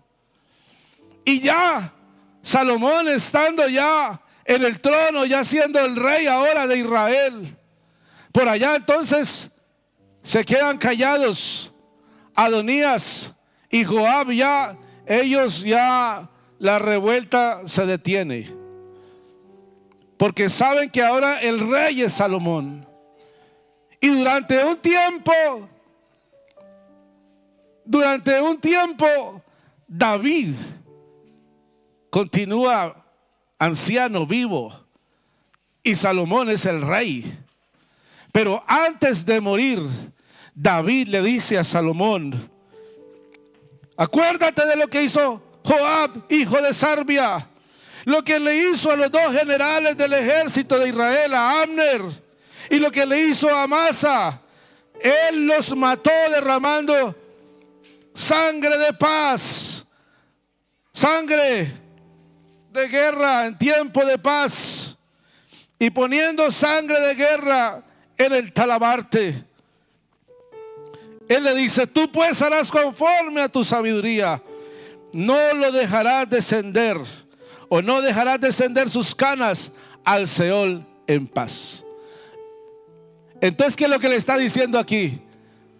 Y ya Salomón, estando ya en el trono, ya siendo el rey ahora de Israel, por allá entonces se quedan callados Adonías y Joab. La revuelta se detiene, porque saben que ahora el rey es Salomón. Y durante un tiempo David continúa anciano, vivo, y Salomón es el rey. Pero antes de morir, David le dice a Salomón, acuérdate de lo que hizo Joab, hijo de Sarvia, lo que le hizo a los 2 generales del ejército de Israel, a Abner Y lo que le hizo a Amasa, él los mató derramando sangre de paz, sangre de guerra en tiempo de paz, y poniendo sangre de guerra en el talabarte. Él le dice: tú pues harás conforme a tu sabiduría, no lo dejarás descender, o no dejarás descender sus canas al Seol en paz. Entonces, ¿qué es lo que le está diciendo aquí?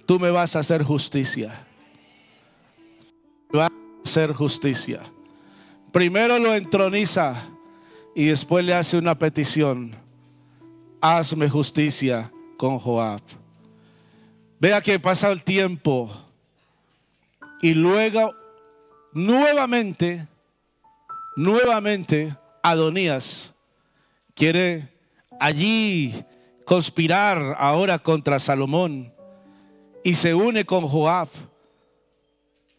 Tú me vas a hacer justicia. Me vas a hacer justicia. Primero lo entroniza y después le hace una petición: hazme justicia con Joab. Vea que pasa el tiempo y luego nuevamente Adonías quiere allí conspirar ahora contra Salomón y se une con Joab.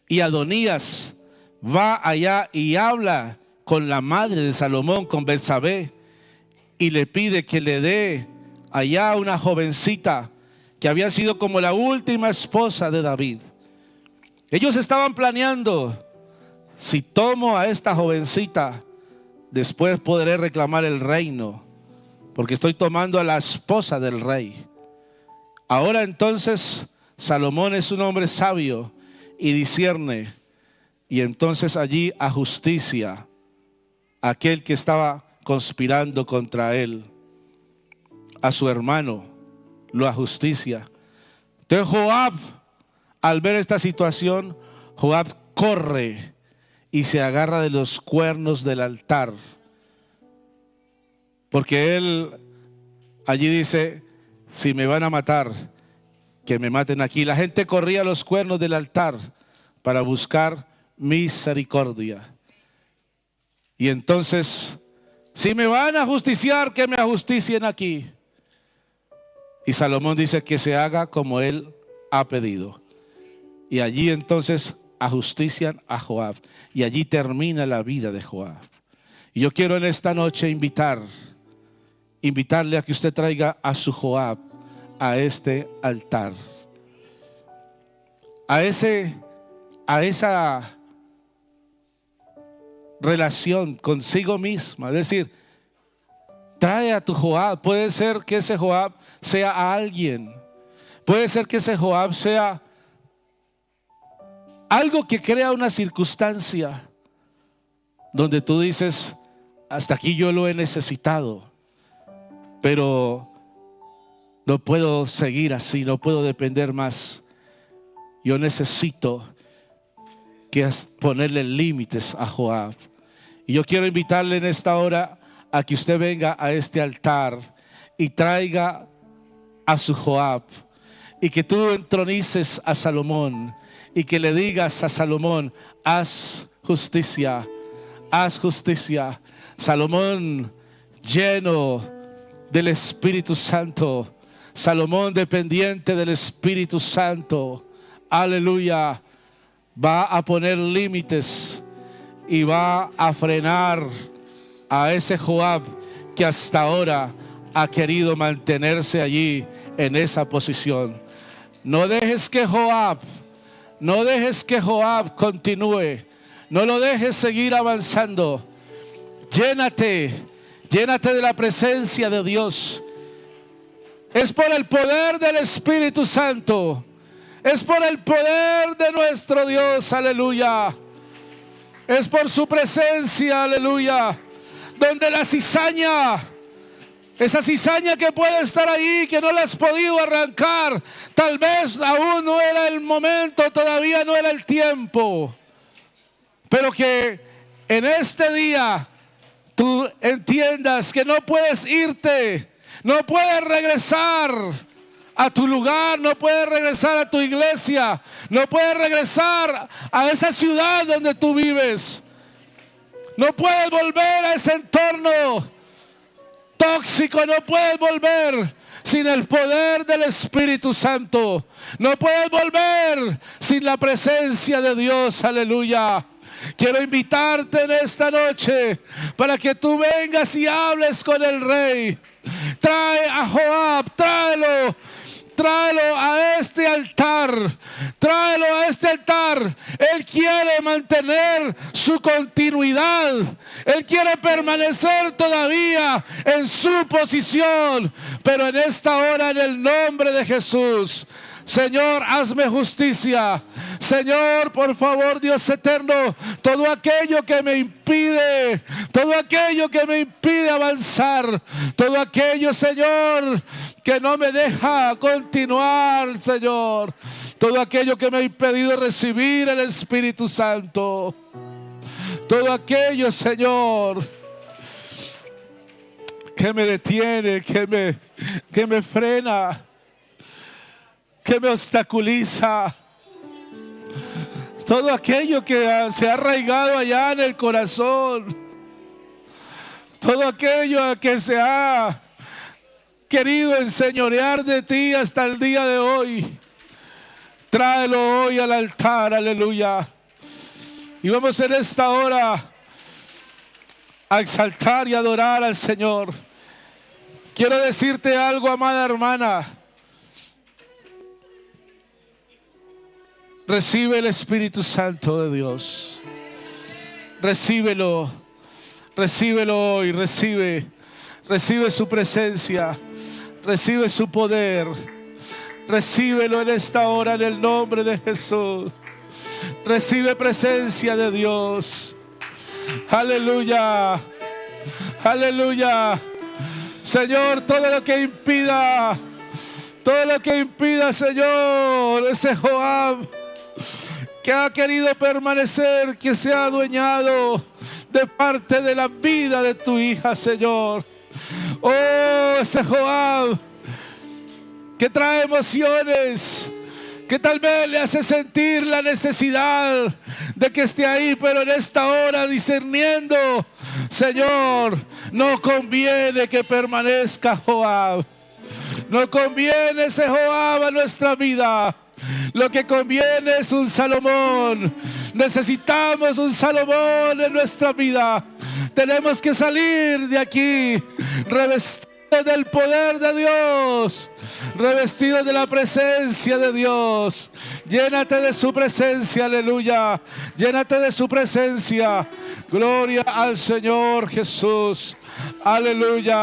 Y Adonías va allá y habla con la madre de Salomón, con Betsabé, y le pide que le dé allá una jovencita que había sido como la última esposa de David. Ellos estaban planeando: si tomo a esta jovencita, después podré reclamar el reino, porque estoy tomando a la esposa del rey. Ahora entonces Salomón es un hombre sabio y discierne, y entonces allí ajusticia a aquel que estaba conspirando contra él, a su hermano, lo ajusticia. Entonces Joab, al ver esta situación, Joab corre y se agarra de los cuernos del altar, porque él allí dice: si me van a matar, que me maten aquí. La gente corría a los cuernos del altar para buscar misericordia. Y entonces, si me van a justiciar, que me ajusticien aquí. Y Salomón dice que se haga como él ha pedido. Y allí entonces ajustician a Joab. Y allí termina la vida de Joab. Y yo quiero en esta noche invitarle a que usted traiga a su Joab a este altar. A esa relación consigo misma. Es decir, trae a tu Joab. Puede ser que ese Joab sea a alguien. Puede ser que ese Joab sea algo que crea una circunstancia donde tú dices: hasta aquí yo lo he necesitado, pero no puedo seguir así, no puedo depender más. Yo necesito que ponerle límites a Joab. Y yo quiero invitarle en esta hora a que usted venga a este altar y traiga a su Joab, y que tú entronices a Salomón y que le digas a Salomón: haz justicia, haz justicia. Salomón lleno del Espíritu Santo, Salomón dependiente del Espíritu Santo, aleluya, va a poner límites y va a frenar a ese Joab que hasta ahora ha querido mantenerse allí en esa posición. No dejes que Joab continúe, no lo dejes seguir avanzando. Llénate de la presencia de Dios. Es por el poder del Espíritu Santo, es por el poder de nuestro Dios, aleluya. Es por su presencia, aleluya, donde la cizaña, esa cizaña que puede estar ahí, que no la has podido arrancar, tal vez aún no era el momento, todavía no era el tiempo, pero que en este día tú entiendas que no puedes irte, no puedes regresar a tu lugar, no puedes regresar a tu iglesia, no puedes regresar a esa ciudad donde tú vives, no puedes volver a ese entorno tóxico, no puedes volver sin el poder del Espíritu Santo, no puedes volver sin la presencia de Dios, aleluya. quiero invitarte en esta noche para que tú vengas y hables con el rey. Trae a Joab, tráelo a este altar, tráelo a este altar. Él quiere mantener su continuidad, él quiere permanecer todavía en su posición, pero en esta hora, en el nombre de Jesús, Señor, hazme justicia. Señor, por favor, Dios eterno, todo aquello que me impide avanzar, todo aquello, Señor, que no me deja continuar, Señor, todo aquello que me ha impedido recibir el Espíritu Santo, todo aquello, Señor, que me detiene, que me frena, que me obstaculiza, todo aquello que se ha arraigado allá en el corazón, todo aquello que se ha querido enseñorear de ti hasta el día de hoy, tráelo hoy al altar, aleluya. Y vamos en esta hora a exaltar y adorar al Señor. Quiero decirte algo, amada hermana. Recibe el Espíritu Santo de Dios. Recíbelo hoy, recibe su presencia, recibe su poder, recíbelo en esta hora en el nombre de Jesús. Recibe presencia de Dios. Aleluya, aleluya. Señor, todo lo que impida, Señor, ese Joab que ha querido permanecer, que se ha adueñado de parte de la vida de tu hija, Señor. Oh, ese Joab que trae emociones, que tal vez le hace sentir la necesidad de que esté ahí, pero en esta hora discerniendo, Señor, no conviene que permanezca Joab. No conviene ese Joab a nuestra vida. Lo que conviene es un Salomón. Necesitamos un Salomón en nuestra vida. Tenemos que salir de aquí revestidos del poder de Dios, revestidos de la presencia de Dios. Llénate de su presencia, aleluya. Llénate de su presencia. Gloria al Señor Jesús. Aleluya.